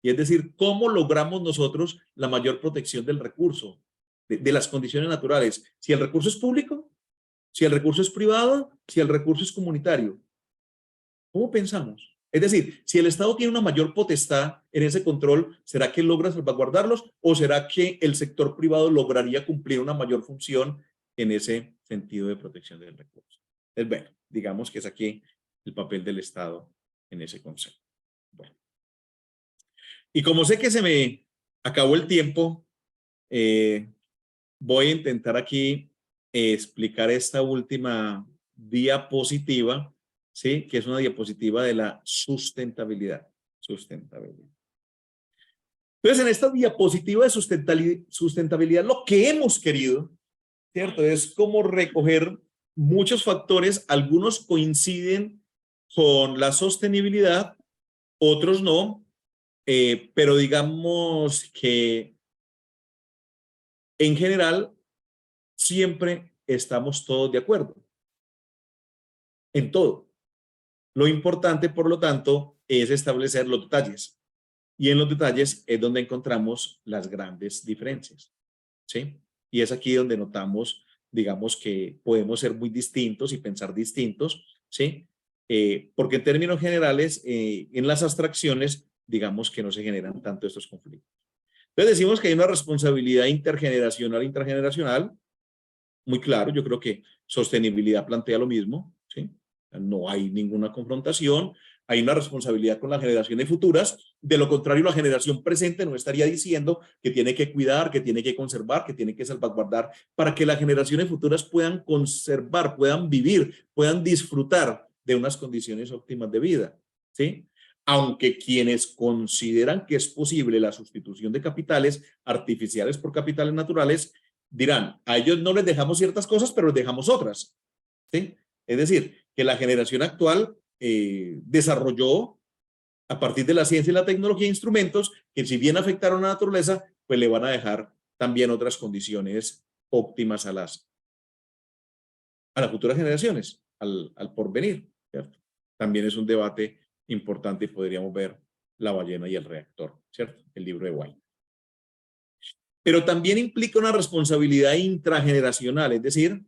Y es decir, ¿cómo logramos nosotros la mayor protección del recurso, de las condiciones naturales? Si el recurso es público, si el recurso es privado, si el recurso es comunitario. ¿Cómo pensamos? Es decir, si el Estado tiene una mayor potestad en ese control, ¿será que logra salvaguardarlos o será que el sector privado lograría cumplir una mayor función en ese sentido de protección del recurso? Entonces, bueno, digamos que es aquí el papel del Estado en ese concepto. Bueno. Y como sé que se me acabó el tiempo, voy a intentar aquí explicar esta última diapositiva, ¿sí? Que es una diapositiva de la sustentabilidad. Sustentabilidad. Entonces, en esta diapositiva de sustentabilidad, lo que hemos querido, ¿cierto? Es como recoger muchos factores, algunos coinciden con la sostenibilidad, otros no, pero digamos que en general siempre estamos todos de acuerdo en todo. Lo importante, por lo tanto, es establecer los detalles. Y en los detalles es donde encontramos las grandes diferencias, ¿sí? Y es aquí donde notamos, digamos, que podemos ser muy distintos y pensar distintos, ¿sí? Porque en términos generales, en las abstracciones, digamos que no se generan tanto estos conflictos. Entonces decimos que hay una responsabilidad intrageneracional, muy claro. Yo creo que sostenibilidad plantea lo mismo, ¿sí? No hay ninguna confrontación, hay una responsabilidad con las generaciones futuras. De lo contrario, la generación presente no estaría diciendo que tiene que cuidar, que tiene que conservar, que tiene que salvaguardar para que las generaciones futuras puedan conservar, puedan vivir, puedan disfrutar de unas condiciones óptimas de vida, ¿sí? Aunque quienes consideran que es posible la sustitución de capitales artificiales por capitales naturales dirán, a ellos no les dejamos ciertas cosas, pero les dejamos otras, ¿sí? Es decir, que la generación actual desarrolló a partir de la ciencia y la tecnología instrumentos que, si bien afectaron a la naturaleza, pues le van a dejar también otras condiciones óptimas a las futuras generaciones, al porvenir, ¿cierto? También es un debate importante y podríamos ver La ballena y el reactor, ¿cierto? El libro de White. Pero también implica una responsabilidad intrageneracional, es decir,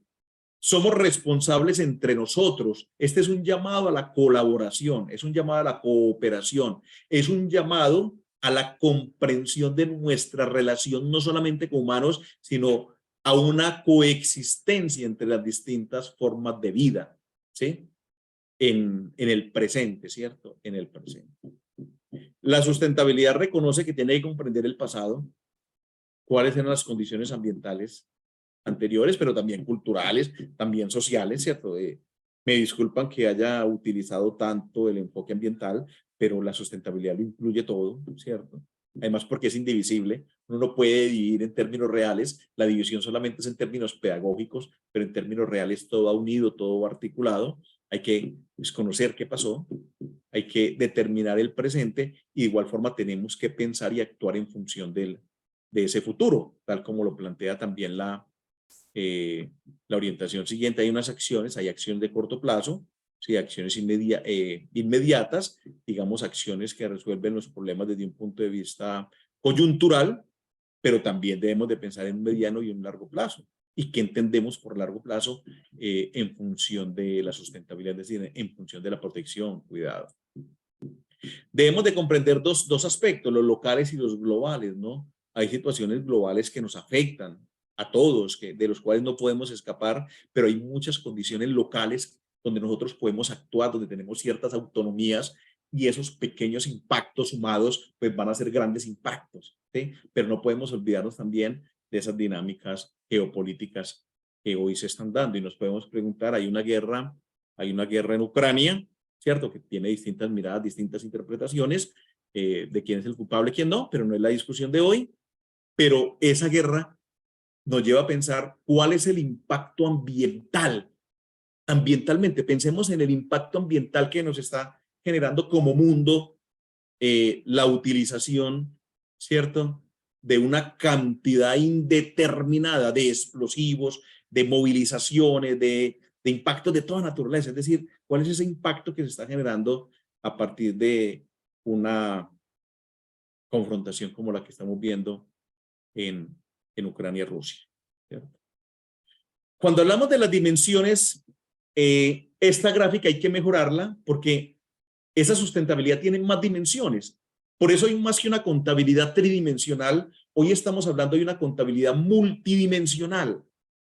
somos responsables entre nosotros. Este es un llamado a la colaboración, es un llamado a la cooperación, es un llamado a la comprensión de nuestra relación, no solamente con humanos, sino a una coexistencia entre las distintas formas de vida, ¿sí? En el presente, ¿cierto? En el presente. La sustentabilidad reconoce que tiene que comprender el pasado, cuáles eran las condiciones ambientales anteriores, pero también culturales, también sociales, ¿cierto? Me disculpan que haya utilizado tanto el enfoque ambiental, pero la sustentabilidad lo incluye todo, ¿cierto? Además, porque es indivisible, uno no puede dividir en términos reales, la división solamente es en términos pedagógicos, pero en términos reales todo va unido, todo va articulado, hay que conocer qué pasó, hay que determinar el presente y de igual forma tenemos que pensar y actuar en función de ese futuro, tal como lo plantea también la orientación siguiente. Hay unas acciones, hay acciones de corto plazo, sí, acciones inmediatas, digamos acciones que resuelven los problemas desde un punto de vista coyuntural, pero también debemos de pensar en un mediano y un largo plazo. ¿Y qué entendemos por largo plazo en función de la sustentabilidad, es decir, en función de la protección, cuidado? Debemos de comprender dos aspectos, los locales y los globales, ¿no? Hay situaciones globales que nos afectan a todos, de los cuales no podemos escapar, pero hay muchas condiciones locales donde nosotros podemos actuar, donde tenemos ciertas autonomías y esos pequeños impactos sumados pues van a ser grandes impactos, ¿sí? Pero no podemos olvidarnos también de esas dinámicas geopolíticas que hoy se están dando y nos podemos preguntar, hay una guerra en Ucrania, ¿cierto? Que tiene distintas miradas, distintas interpretaciones de quién es el culpable, quién no, pero no es la discusión de hoy. Pero esa guerra nos lleva a pensar cuál es el impacto ambiental. Ambientalmente, pensemos en el impacto ambiental que nos está generando como mundo la utilización, ¿cierto? De una cantidad indeterminada de explosivos, de movilizaciones, de impactos de toda naturaleza. Es decir, ¿cuál es ese impacto que se está generando a partir de una confrontación como la que estamos viendo en Ucrania y Rusia? ¿Cierto? Cuando hablamos de las dimensiones, esta gráfica hay que mejorarla porque esa sustentabilidad tiene más dimensiones. Por eso hay más que una contabilidad tridimensional. Hoy estamos hablando de una contabilidad multidimensional,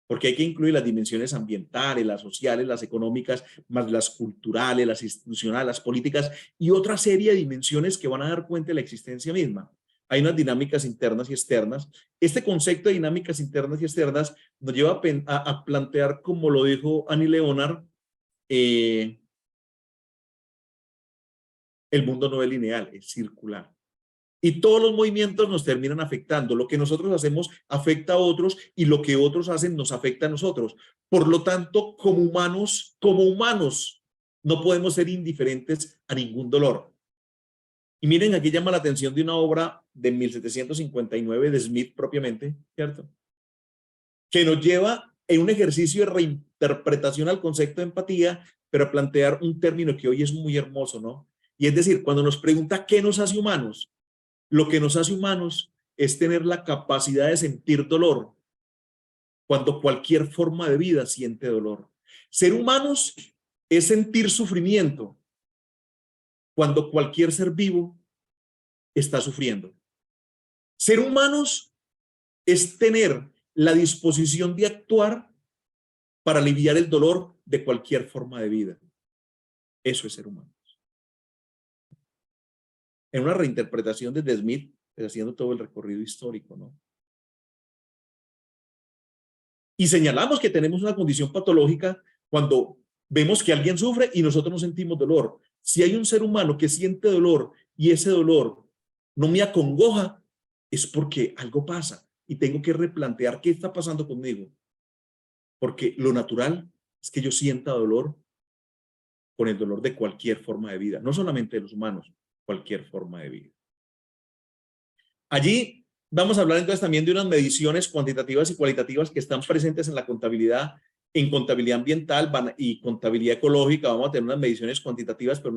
porque hay que incluir las dimensiones ambientales, las sociales, las económicas, más las culturales, las institucionales, las políticas y otra serie de dimensiones que van a dar cuenta de la existencia misma. Hay unas dinámicas internas y externas. Este concepto de dinámicas internas y externas nos lleva a plantear, como lo dijo Annie Leonard, el mundo no es lineal, es circular. Y todos los movimientos nos terminan afectando. Lo que nosotros hacemos afecta a otros y lo que otros hacen nos afecta a nosotros. Por lo tanto, como humanos, no podemos ser indiferentes a ningún dolor. Y miren, aquí llama la atención de una obra de 1759 de Smith propiamente, ¿cierto? Que nos lleva en un ejercicio de reinterpretación al concepto de empatía, pero a plantear un término que hoy es muy hermoso, ¿no? Y es decir, cuando nos pregunta qué nos hace humanos, lo que nos hace humanos es tener la capacidad de sentir dolor cuando cualquier forma de vida siente dolor. Ser humanos es sentir sufrimiento cuando cualquier ser vivo está sufriendo. Ser humanos es tener la disposición de actuar para aliviar el dolor de cualquier forma de vida. Eso es ser humano. En una reinterpretación de Smith, haciendo todo el recorrido histórico, ¿no? Y señalamos que tenemos una condición patológica cuando vemos que alguien sufre y nosotros no sentimos dolor. Si hay un ser humano que siente dolor y ese dolor no me acongoja, es porque algo pasa y tengo que replantear qué está pasando conmigo. Porque lo natural es que yo sienta dolor con el dolor de cualquier forma de vida, no solamente de los humanos, cualquier forma de vida. Allí vamos a hablar entonces también de unas mediciones cuantitativas y cualitativas que están presentes en la contabilidad, en contabilidad ambiental y contabilidad ecológica. Vamos a tener unas mediciones cuantitativas, pero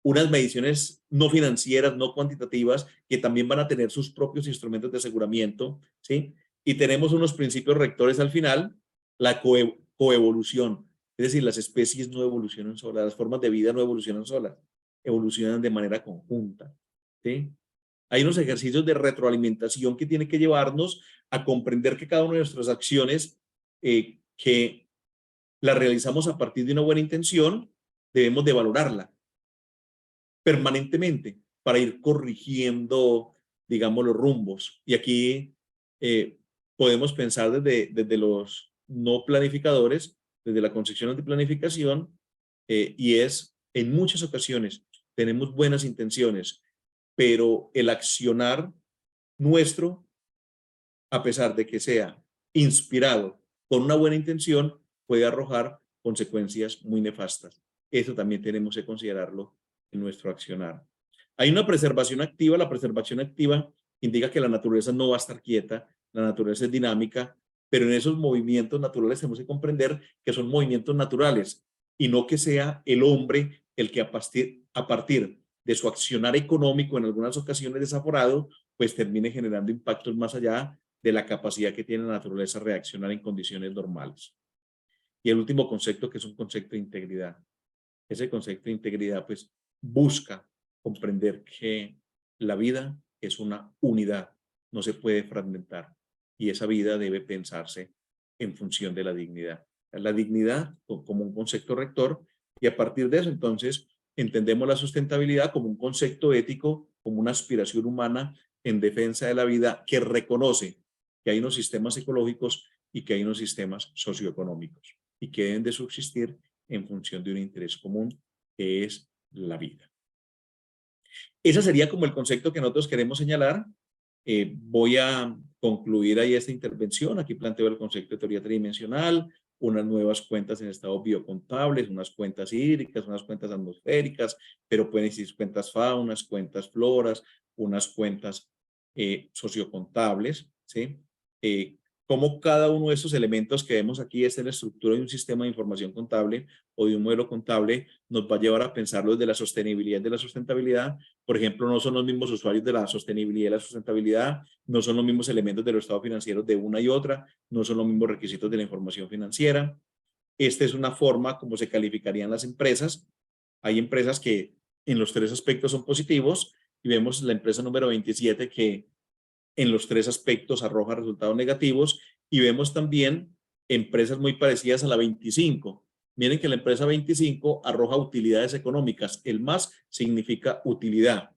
unas mediciones no financieras, no cuantitativas, que también van a tener sus propios instrumentos de aseguramiento, ¿sí? Y tenemos unos principios rectores al final, la coevolución, es decir, las especies no evolucionan solas, las formas de vida no evolucionan solas, evolucionan de manera conjunta, ¿sí? Hay unos ejercicios de retroalimentación que tienen que llevarnos a comprender que cada una de nuestras acciones que las realizamos a partir de una buena intención, debemos de valorarla permanentemente para ir corrigiendo, digamos, los rumbos. Y aquí podemos pensar desde los no planificadores, desde la concepción de planificación, y es, en muchas ocasiones, tenemos buenas intenciones, pero el accionar nuestro, a pesar de que sea inspirado con una buena intención, puede arrojar consecuencias muy nefastas. Eso también tenemos que considerarlo en nuestro accionar. Hay una preservación activa. La preservación activa indica que la naturaleza no va a estar quieta, la naturaleza es dinámica, pero en esos movimientos naturales tenemos que comprender que son movimientos naturales y no que sea el hombre el que a partir de su accionar económico en algunas ocasiones desaforado, pues termine generando impactos más allá de la capacidad que tiene la naturaleza a reaccionar en condiciones normales. Y el último concepto, que es un concepto de integridad. Ese concepto de integridad, pues, busca comprender que la vida es una unidad, no se puede fragmentar, y esa vida debe pensarse en función de la dignidad. La dignidad como un concepto rector, y a partir de eso, entonces, entendemos la sustentabilidad como un concepto ético, como una aspiración humana en defensa de la vida que reconoce que hay unos sistemas ecológicos y que hay unos sistemas socioeconómicos y que deben de subsistir en función de un interés común, que es la vida. Ese sería como el concepto que nosotros queremos señalar. Voy a concluir ahí esta intervención. Aquí planteo el concepto de teoría tridimensional, unas nuevas cuentas en estado biocontables, unas cuentas hídricas, unas cuentas atmosféricas, pero pueden existir cuentas faunas, cuentas floras, unas cuentas sociocontables, ¿sí? Cómo cada uno de estos elementos que vemos aquí es la estructura de un sistema de información contable o de un modelo contable, nos va a llevar a pensarlo desde la sostenibilidad y de la sustentabilidad. Por ejemplo, no son los mismos usuarios de la sostenibilidad y la sustentabilidad, no son los mismos elementos de los estados financieros de una y otra, no son los mismos requisitos de la información financiera. Esta es una forma como se calificarían las empresas. Hay empresas que en los tres aspectos son positivos y vemos la empresa número 27 que en los tres aspectos arroja resultados negativos, y vemos también empresas muy parecidas a la 25. Miren que la empresa 25 arroja utilidades económicas. El más significa utilidad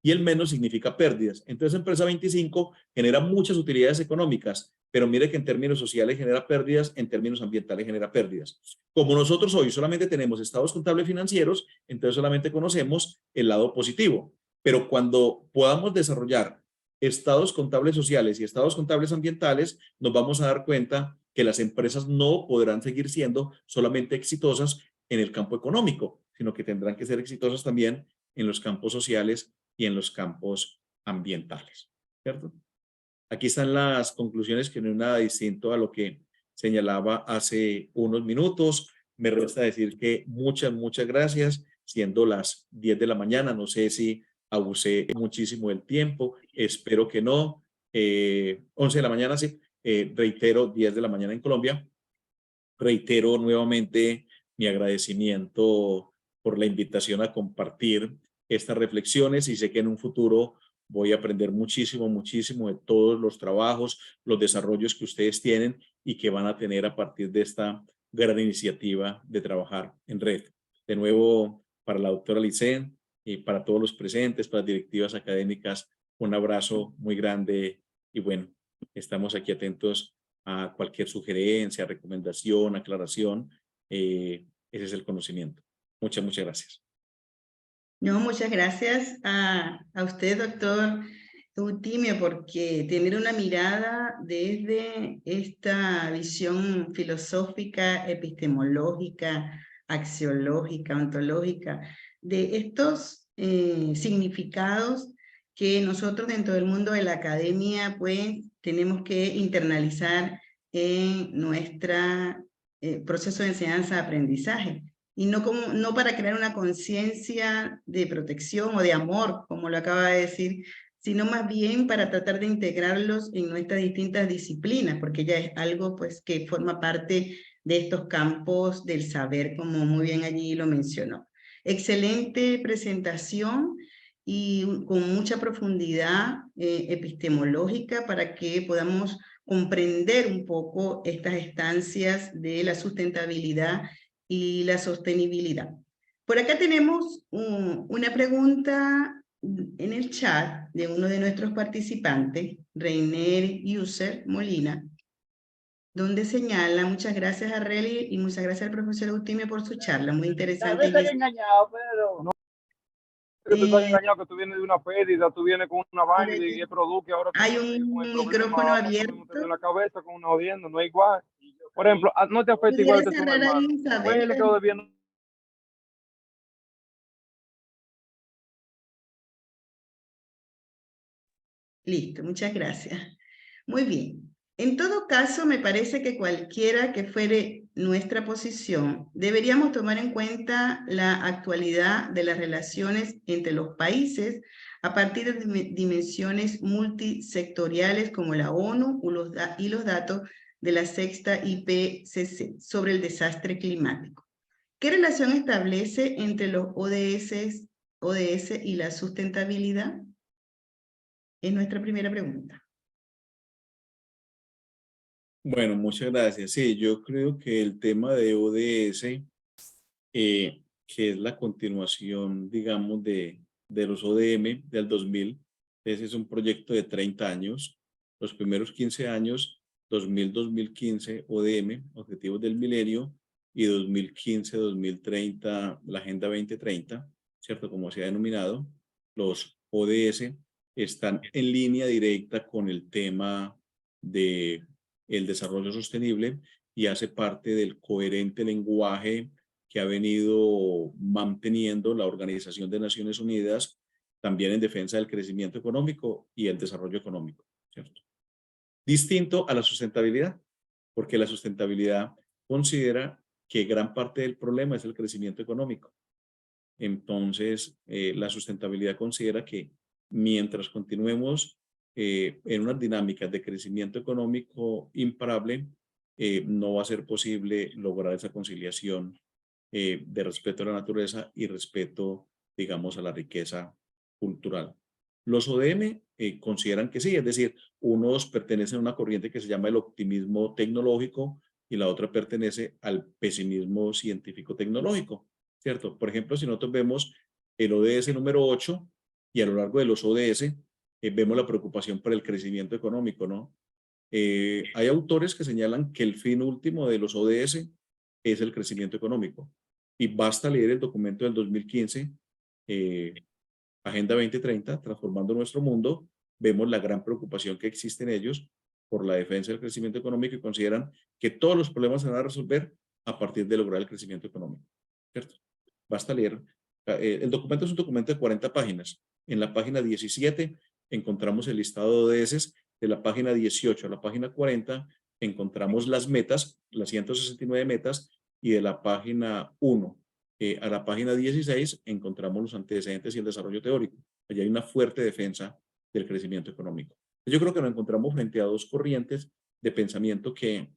y el menos significa pérdidas. Entonces, empresa 25 genera muchas utilidades económicas, pero mire que en términos sociales genera pérdidas, en términos ambientales genera pérdidas. Como nosotros hoy solamente tenemos estados contables financieros, entonces solamente conocemos el lado positivo. Pero cuando podamos desarrollar estados contables sociales y estados contables ambientales, nos vamos a dar cuenta que las empresas no podrán seguir siendo solamente exitosas en el campo económico, sino que tendrán que ser exitosas también en los campos sociales y en los campos ambientales, ¿cierto? Aquí están las conclusiones, que no es nada distinto a lo que señalaba hace unos minutos. Me resta decir que muchas gracias, siendo las 10 de la mañana. No sé si abusé muchísimo del tiempo, espero que no. 11 de la mañana, sí. Reitero, 10 de la mañana en Colombia. Reitero nuevamente mi agradecimiento por la invitación a compartir estas reflexiones, y sé que en un futuro voy a aprender muchísimo de todos los trabajos, los desarrollos que ustedes tienen y que van a tener a partir de esta gran iniciativa de trabajar en red. De nuevo, para la doctora Licen y para todos los presentes, para las directivas académicas, un abrazo muy grande, y bueno, estamos aquí atentos a cualquier sugerencia, recomendación, aclaración. Ese es el conocimiento. Muchas gracias. No, muchas gracias a usted, doctor Eutimio, porque tener una mirada desde esta visión filosófica, epistemológica, axiológica, ontológica, de estos significados que nosotros dentro del mundo de la academia pues tenemos que internalizar en nuestro proceso de enseñanza-aprendizaje. Y no para crear una conciencia de protección o de amor, como lo acaba de decir, sino más bien para tratar de integrarlos en nuestras distintas disciplinas, porque ya es algo pues que forma parte de estos campos del saber, como muy bien allí lo mencionó. Excelente presentación, y con mucha profundidad epistemológica para que podamos comprender un poco estas estancias de la sustentabilidad y la sostenibilidad. Por acá tenemos una pregunta en el chat de uno de nuestros participantes, Reiner User Molina, donde señala: muchas gracias a Relly y muchas gracias al profesor Eutime por su charla, muy interesante. Tal vez te engañado, pero no. Que tú estás engañado, que tú vienes de una pérdida, tú vienes con una vaina y el producto, y ahora tú hay vienes con un el micrófono problema, eso mismo te abierto. dio en la cabeza, con una odiando, no es igual. Por ejemplo, no te afecta igual ¿Pudiera que tu cerrar ahí, hermano. Pues él le Isabel? quedó debiendo. Listo, muchas gracias. Muy bien. En todo caso, me parece que cualquiera que fuere nuestra posición, deberíamos tomar en cuenta la actualidad de las relaciones entre los países a partir de dimensiones multisectoriales como la ONU y los datos de la sexta IPCC sobre el desastre climático. ¿Qué relación establece entre los ODS y la sustentabilidad? Es nuestra primera pregunta. Bueno, muchas gracias. Sí, yo creo que el tema de ODS, que es la continuación, digamos, de los ODM del 2000, ese es un proyecto de 30 años. Los primeros 15 años, 2000-2015, ODM, Objetivos del Milenio, y 2015-2030, la Agenda 2030, ¿cierto? Como se ha denominado, los ODS están en línea directa con el tema de el desarrollo sostenible y hace parte del coherente lenguaje que ha venido manteniendo la Organización de Naciones Unidas, también en defensa del crecimiento económico y el desarrollo económico, ¿cierto? Distinto a la sustentabilidad, porque la sustentabilidad considera que gran parte del problema es el crecimiento económico. Entonces, la sustentabilidad considera que mientras continuemos en unas dinámicas de crecimiento económico imparable, no va a ser posible lograr esa conciliación de respeto a la naturaleza y respeto, digamos, a la riqueza cultural. Los ODM consideran que sí, es decir, unos pertenecen a una corriente que se llama el optimismo tecnológico y la otra pertenece al pesimismo científico-tecnológico, ¿cierto? Por ejemplo, si nosotros vemos el ODS número 8 y a lo largo de los ODS vemos la preocupación por el crecimiento económico, ¿no? Hay autores que señalan que el fin último de los ODS es el crecimiento económico. Y basta leer el documento del 2015, Agenda 2030, Transformando Nuestro Mundo, vemos la gran preocupación que existe en ellos por la defensa del crecimiento económico y consideran que todos los problemas se van a resolver a partir de lograr el crecimiento económico, ¿cierto? Basta leer. El documento es un documento de 40 páginas. En la página 17 encontramos el listado de ODS, de la página 18 a la página 40 encontramos las metas, las 169 metas, y de la página 1 a la página 16 encontramos los antecedentes y el desarrollo teórico. Allí hay una fuerte defensa del crecimiento económico. Yo creo que nos encontramos frente a dos corrientes de pensamiento que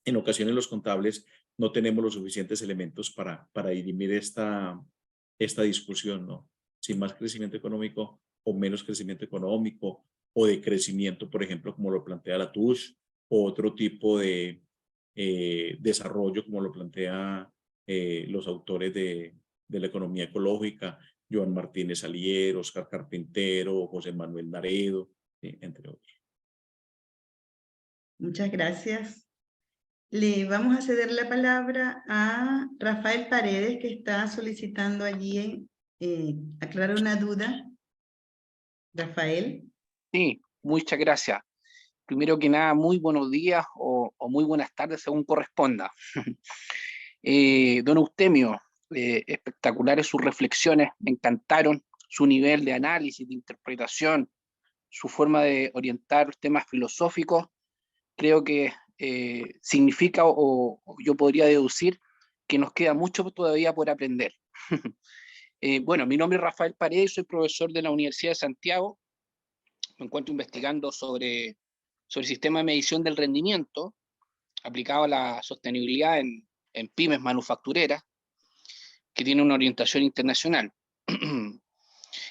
en ocasiones los contables no tenemos los suficientes elementos para dirimir esta discusión, ¿no? Si más crecimiento económico o menos crecimiento económico, o de crecimiento, por ejemplo, como lo plantea Latouche, o otro tipo de desarrollo, como lo plantea los autores de la economía ecológica, Joan Martínez Alier, Oscar Carpintero, José Manuel Naredo, entre otros. Muchas gracias. Le vamos a ceder la palabra a Rafael Paredes, que está solicitando allí aclarar una duda. Rafael. Sí, muchas gracias. Primero que nada, muy buenos días o muy buenas tardes, según corresponda. Don Eustemio, espectaculares sus reflexiones, me encantaron su nivel de análisis, de interpretación, su forma de orientar temas filosóficos. Creo que significa, o yo podría deducir, que nos queda mucho todavía por aprender. Bueno, mi nombre es Rafael Paredes, soy profesor de la Universidad de Santiago. Me encuentro investigando sobre el sistema de medición del rendimiento aplicado a la sostenibilidad en pymes manufactureras, que tiene una orientación internacional.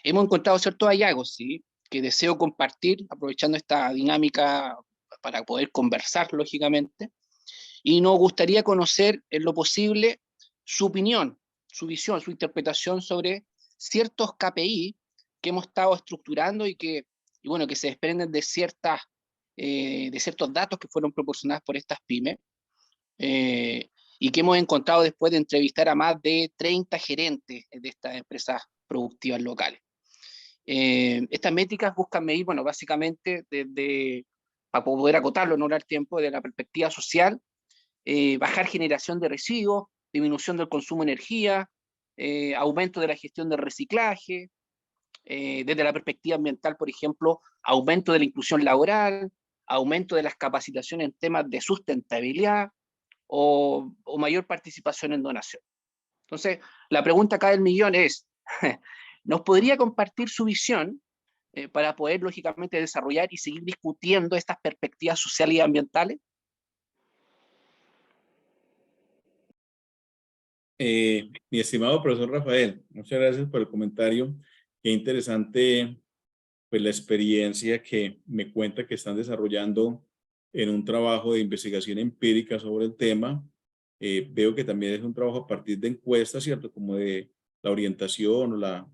Hemos encontrado ciertos hallazgos, ¿sí?, que deseo compartir, aprovechando esta dinámica para poder conversar, lógicamente, y nos gustaría conocer en lo posible su opinión, su visión, su interpretación sobre ciertos KPI que hemos estado estructurando y bueno, que se desprenden de ciertos datos que fueron proporcionados por estas pymes, y que hemos encontrado después de entrevistar a más de 30 gerentes de estas empresas productivas locales. Estas métricas buscan medir, bueno, básicamente para poder acotarlo, no dar tiempo, de la perspectiva social, bajar generación de residuos, disminución del consumo de energía, aumento de la gestión del reciclaje, desde la perspectiva ambiental, por ejemplo, aumento de la inclusión laboral, aumento de las capacitaciones en temas de sustentabilidad o mayor participación en donación. Entonces, la pregunta acá del millón es, ¿nos podría compartir su visión para poder, lógicamente, desarrollar y seguir discutiendo estas perspectivas sociales y ambientales? Mi estimado profesor Rafael, muchas gracias por el comentario. Qué interesante, pues, la experiencia que me cuenta que están desarrollando en un trabajo de investigación empírica sobre el tema. Veo que también es un trabajo a partir de encuestas, ¿cierto? Como de la orientación o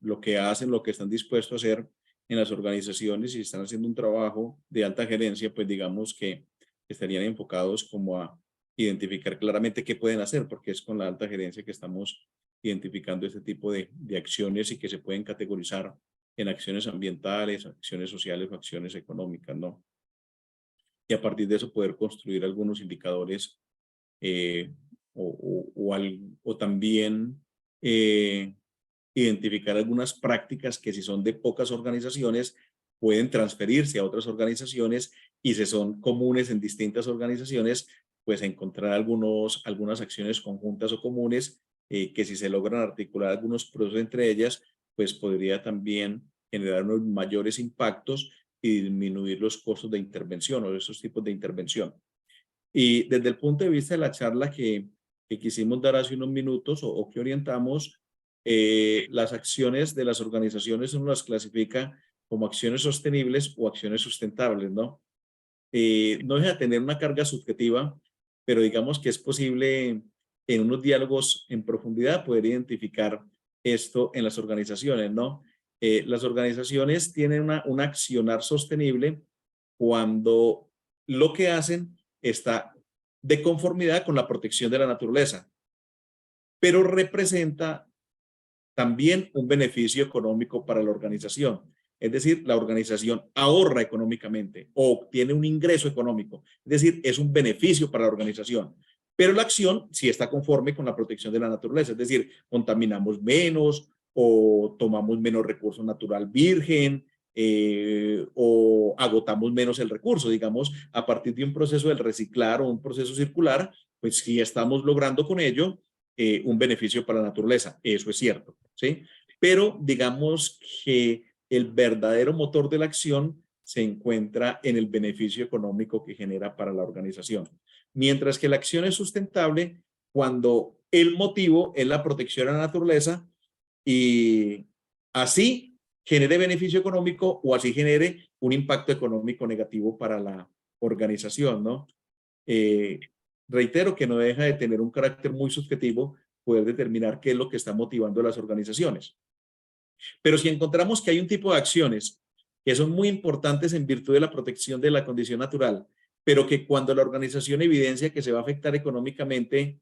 lo que hacen, lo que están dispuestos a hacer en las organizaciones, y están haciendo un trabajo de alta gerencia, pues digamos que estarían enfocados como a identificar claramente qué pueden hacer, porque es con la alta gerencia que estamos identificando este tipo de acciones y que se pueden categorizar en acciones ambientales, acciones sociales o acciones económicas, ¿no? Y a partir de eso poder construir algunos indicadores o también identificar algunas prácticas que, si son de pocas organizaciones, pueden transferirse a otras organizaciones, y si son comunes en distintas organizaciones, pues encontrar algunas acciones conjuntas o comunes, que, si se logran articular algunos procesos entre ellas, pues podría también generar unos mayores impactos y disminuir los costos de intervención o de esos tipos de intervención. Y desde el punto de vista de la charla que quisimos dar hace unos minutos, o que orientamos, las acciones de las organizaciones uno las clasifica como acciones sostenibles o acciones sustentables, ¿no? No deja de tener una carga subjetiva, pero digamos que es posible en unos diálogos en profundidad poder identificar esto en las organizaciones, ¿no? Las organizaciones tienen un accionar sostenible cuando lo que hacen está de conformidad con la protección de la naturaleza, pero representa también un beneficio económico para la organización. Es decir, la organización ahorra económicamente o obtiene un ingreso económico. Es decir, es un beneficio para la organización. Pero la acción sí está conforme con la protección de la naturaleza. Es decir, contaminamos menos o tomamos menos recurso natural virgen, o agotamos menos el recurso. Digamos, a partir de un proceso del reciclar o un proceso circular, pues sí estamos logrando con ello un beneficio para la naturaleza. Eso es cierto, ¿sí? Pero digamos que el verdadero motor de la acción se encuentra en el beneficio económico que genera para la organización. Mientras que la acción es sustentable cuando el motivo es la protección a la naturaleza, y así genere beneficio económico o así genere un impacto económico negativo para la organización, ¿no? Reitero que no deja de tener un carácter muy subjetivo poder determinar qué es lo que está motivando a las organizaciones. Pero si encontramos que hay un tipo de acciones que son muy importantes en virtud de la protección de la condición natural, pero que cuando la organización evidencia que se va a afectar económicamente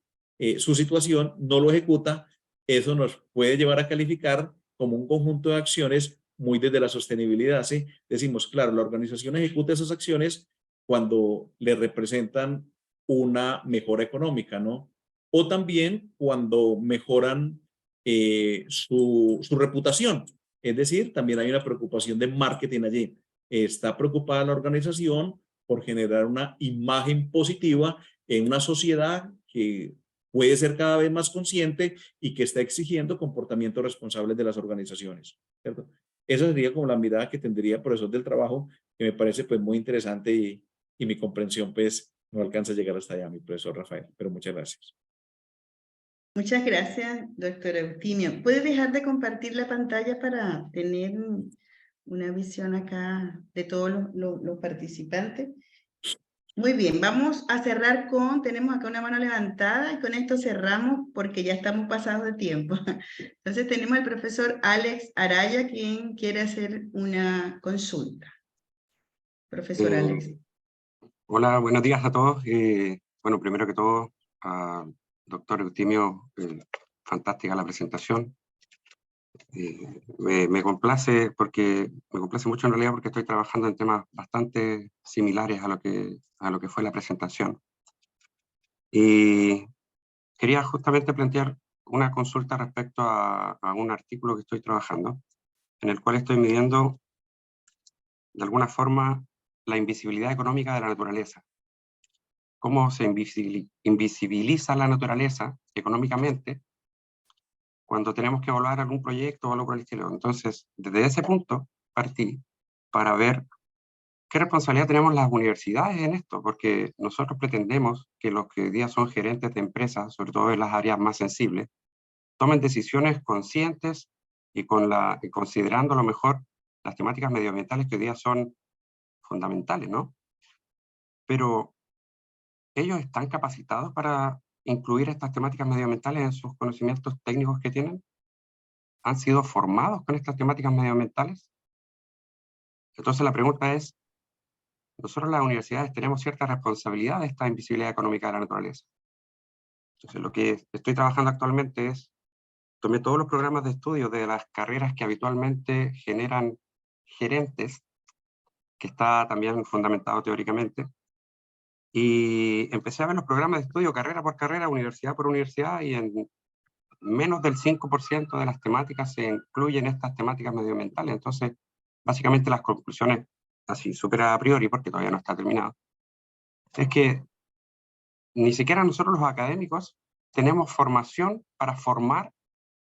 su situación, no lo ejecuta, eso nos puede llevar a calificar como un conjunto de acciones muy desde la sostenibilidad, ¿sí? Decimos, claro, la organización ejecuta esas acciones cuando le representan una mejora económica, ¿no? O también cuando mejoran su reputación. Es decir, también hay una preocupación de marketing allí. Está preocupada la organización por generar una imagen positiva en una sociedad que puede ser cada vez más consciente y que está exigiendo comportamientos responsables de las organizaciones, ¿cierto? Esa sería como la mirada que tendría el profesor del trabajo, que me parece pues muy interesante, y mi comprensión pues no alcanza a llegar hasta allá, mi profesor Rafael, pero muchas gracias. Muchas gracias, doctor Eutimio. ¿Puede dejar de compartir la pantalla para tener una visión acá de todos los participantes? Muy bien, vamos a cerrar tenemos acá una mano levantada y con esto cerramos porque ya estamos pasados de tiempo. Entonces tenemos al profesor Alex Araya, quien quiere hacer una consulta. Profesor Alex. Hola, buenos días a todos. Bueno, primero que todo, doctor Eutimio, fantástica la presentación. Me complace mucho en realidad porque estoy trabajando en temas bastante similares a lo que fue la presentación. Y quería justamente plantear una consulta respecto a un artículo que estoy trabajando, en el cual estoy midiendo de alguna forma la invisibilidad económica de la naturaleza. Cómo se invisibiliza la naturaleza económicamente cuando tenemos que evaluar algún proyecto o algo por el estilo. Entonces, desde ese punto partí para ver qué responsabilidad tenemos las universidades en esto, porque nosotros pretendemos que los que hoy día son gerentes de empresas, sobre todo en las áreas más sensibles, tomen decisiones conscientes y considerando a lo mejor las temáticas medioambientales que hoy día son fundamentales, ¿no? Pero ¿ellos están capacitados para incluir estas temáticas medioambientales en sus conocimientos técnicos que tienen? ¿Han sido formados con estas temáticas medioambientales? Entonces la pregunta es, nosotros las universidades tenemos cierta responsabilidad de esta invisibilidad económica de la naturaleza. Entonces lo que estoy trabajando actualmente es, tomé todos los programas de estudio de las carreras que habitualmente generan gerentes, que está también fundamentado teóricamente, y empecé a ver los programas de estudio carrera por carrera, universidad por universidad, y en menos del 5% de las temáticas se incluyen estas temáticas medioambientales. Entonces, básicamente las conclusiones, así súper a priori, porque todavía no está terminado, es que ni siquiera nosotros los académicos tenemos formación para formar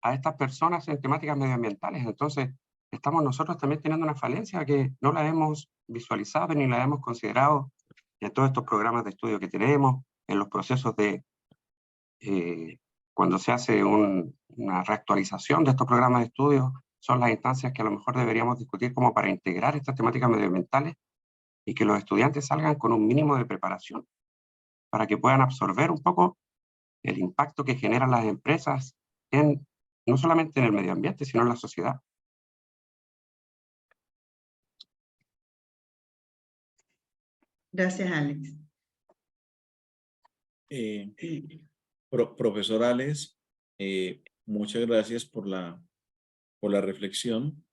a estas personas en temáticas medioambientales. Entonces, estamos nosotros también teniendo una falencia que no la hemos visualizado ni la hemos considerado en todos estos programas de estudio que tenemos, en los procesos de cuando se hace una reactualización de estos programas de estudio, son las instancias que a lo mejor deberíamos discutir como para integrar estas temáticas medioambientales y que los estudiantes salgan con un mínimo de preparación para que puedan absorber un poco el impacto que generan las empresas no solamente en el medio ambiente, sino en la sociedad. Gracias, Alex. Profesor Alex, muchas gracias por la reflexión.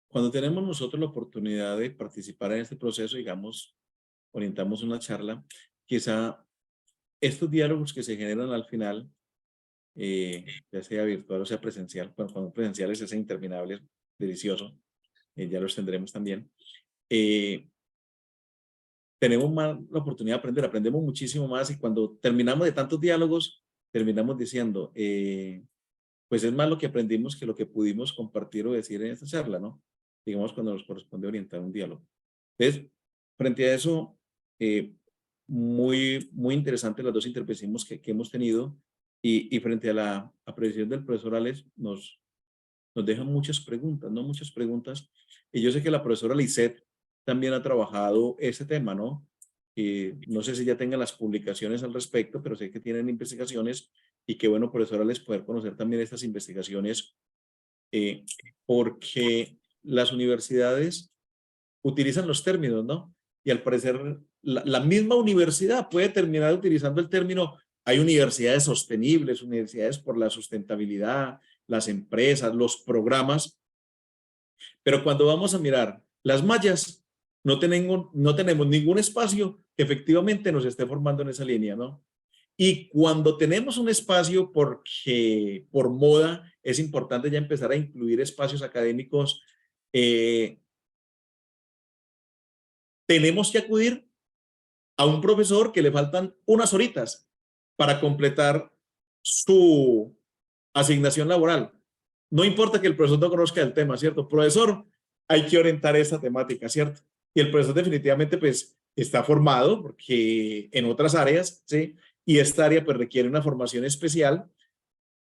Cuando tenemos nosotros la oportunidad de participar en este proceso, digamos, orientamos una charla, quizá estos diálogos que se generan al final, ya sea virtual o sea presencial, cuando presenciales es interminable, delicioso, ya los tendremos también. Tenemos más la oportunidad de aprender, aprendemos muchísimo más y cuando terminamos de tantos diálogos, terminamos diciendo, pues es más lo que aprendimos que lo que pudimos compartir o decir en esta charla, ¿no? Digamos cuando nos corresponde orientar un diálogo. Entonces, frente a eso, muy interesantes las dos intervenciones que hemos tenido y frente a la apreciación del profesor Alex nos dejan muchas preguntas, ¿no? Muchas preguntas. Y yo sé que la profesora Lisette también ha trabajado ese tema, ¿no? No sé si ya tengan las publicaciones al respecto, pero sé que tienen investigaciones y qué bueno, profesora, les poder conocer también estas investigaciones porque las universidades utilizan los términos, ¿no? Y al parecer la misma universidad puede terminar utilizando el término, hay universidades sostenibles, universidades por la sustentabilidad, las empresas, los programas, pero cuando vamos a mirar las mallas, no tenemos ningún espacio que efectivamente nos esté formando en esa línea, ¿no? Y cuando tenemos un espacio, porque por moda es importante ya empezar a incluir espacios académicos, tenemos que acudir a un profesor que le faltan unas horitas para completar su asignación laboral. No importa que el profesor no conozca el tema, ¿cierto? Profesor, hay que orientar esta temática, ¿cierto? Y el profesor definitivamente pues está formado porque en otras áreas, ¿sí? y esta área pues requiere una formación especial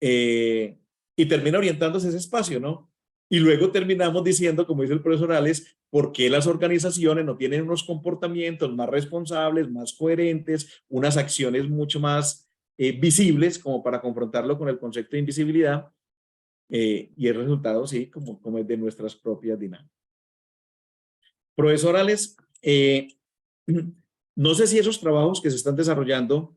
y termina orientándose a ese espacio, ¿no? Y luego terminamos diciendo, como dice el profesor Alex, por qué las organizaciones no tienen unos comportamientos más responsables, más coherentes, unas acciones mucho más visibles como para confrontarlo con el concepto de invisibilidad, y el resultado, sí, como es de nuestras propias dinámicas. Profesor Alex, no sé si esos trabajos que se están desarrollando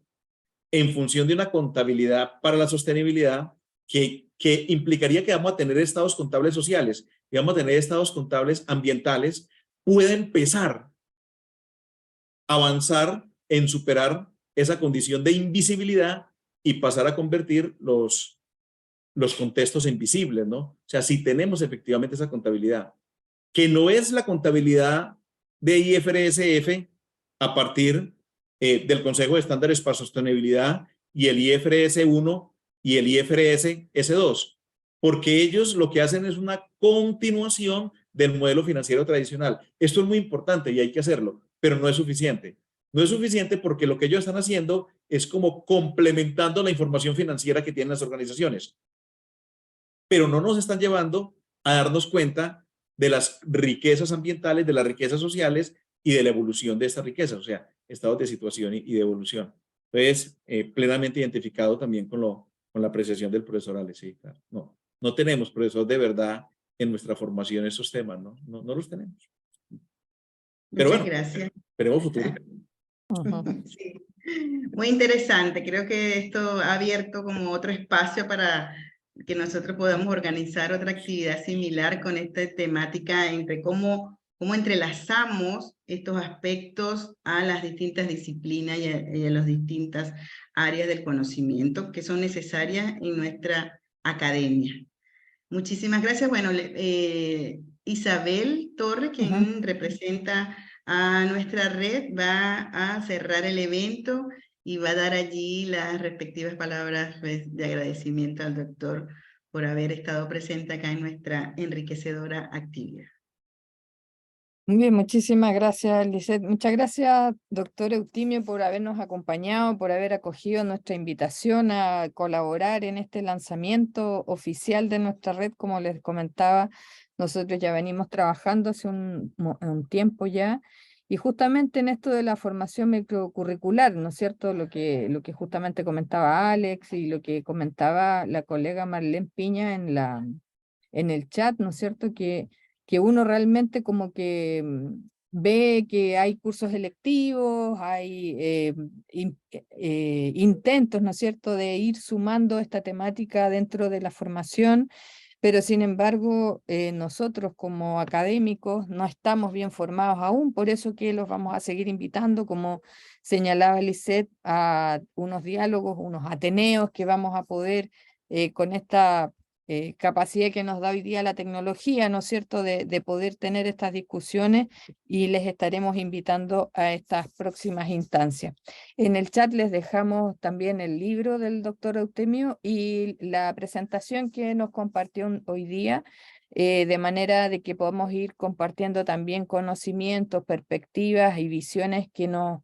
en función de una contabilidad para la sostenibilidad que implicaría que vamos a tener estados contables sociales y vamos a tener estados contables ambientales, puede empezar a avanzar en superar esa condición de invisibilidad y pasar a convertir los contextos en visibles, ¿no? O sea, si tenemos efectivamente esa contabilidad, que no es la contabilidad de IFRS-F a partir del Consejo de Estándares para Sostenibilidad y el IFRS 1 y el IFRS S2, porque ellos lo que hacen es una continuación del modelo financiero tradicional. Esto es muy importante y hay que hacerlo, pero no es suficiente. No es suficiente porque lo que ellos están haciendo es como complementando la información financiera que tienen las organizaciones, pero no nos están llevando a darnos cuenta de las riquezas ambientales, de las riquezas sociales y de la evolución de estas riquezas, o sea, estados de situación y de evolución. Entonces, plenamente identificado también con la apreciación del profesor Alex. Sí, claro. No tenemos profesor de verdad en nuestra formación estos temas, no los tenemos. Pero Muchas bueno, gracias. esperemos futuro. Sí. Muy interesante, creo que esto ha abierto como otro espacio para que nosotros podamos organizar otra actividad similar con esta temática entre cómo entrelazamos estos aspectos a las distintas disciplinas y a las distintas áreas del conocimiento que son necesarias en nuestra academia. Muchísimas gracias. Bueno, Isabel Torres, quien representa a nuestra red, va a cerrar el evento y va a dar allí las respectivas palabras pues, de agradecimiento al doctor por haber estado presente acá en nuestra enriquecedora actividad. Muy bien, muchísimas gracias, Lisette. Muchas gracias, doctor Eutimio, por habernos acompañado, por haber acogido nuestra invitación a colaborar en este lanzamiento oficial de nuestra red. Como les comentaba, nosotros ya venimos trabajando hace un tiempo ya, y justamente en esto de la formación microcurricular, ¿no es cierto? Lo que justamente comentaba Alex y lo que comentaba la colega Marlene Piña en el chat, ¿no es cierto? Que uno realmente como que ve que hay cursos electivos, hay intentos, ¿no es cierto?, de ir sumando esta temática dentro de la formación, pero sin embargo nosotros como académicos no estamos bien formados aún, por eso que los vamos a seguir invitando, como señalaba Lisette, a unos diálogos, unos ateneos que vamos a poder con esta capacidad que nos da hoy día la tecnología, ¿no es cierto?, de poder tener estas discusiones, y les estaremos invitando a estas próximas instancias. En el chat les dejamos también el libro del doctor Eutimio y la presentación que nos compartió hoy día, de manera de que podamos ir compartiendo también conocimientos, perspectivas y visiones que nos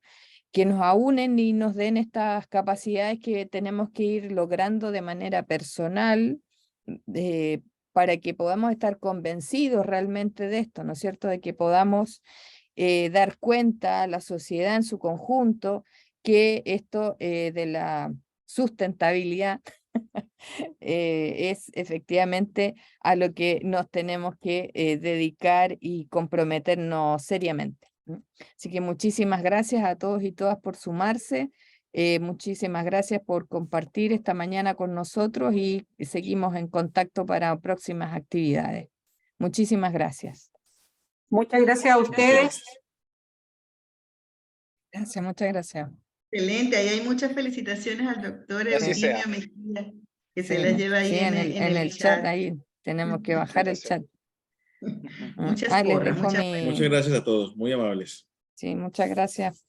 aúnen y nos den estas capacidades que tenemos que ir logrando de manera personal, para que podamos estar convencidos realmente de esto, ¿no es cierto?, de que podamos dar cuenta a la sociedad en su conjunto que esto de la sustentabilidad es efectivamente a lo que nos tenemos que dedicar y comprometernos seriamente. Así que muchísimas gracias a todos y todas por sumarse. Muchísimas gracias por compartir esta mañana con nosotros y seguimos en contacto para próximas actividades. Muchísimas gracias. Muchas gracias a ustedes. Gracias, muchas gracias. Excelente, ahí hay muchas felicitaciones al doctor Eutimio Mejía, que se las lleva ahí sí, en el chat. Ahí tenemos que bajar el chat. Muchas les porras, dejo Muchas gracias a todos, muy amables. Sí, muchas gracias.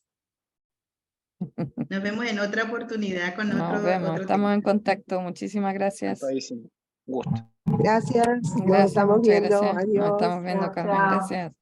Nos vemos en otra oportunidad con Nos vemos, estamos en contacto. Muchísimas gracias. Gusto. Gracias. Nos Gracias, estamos muchas viendo. gracias. Nos Adiós. estamos viendo, Chao, Carmen. chao. Gracias.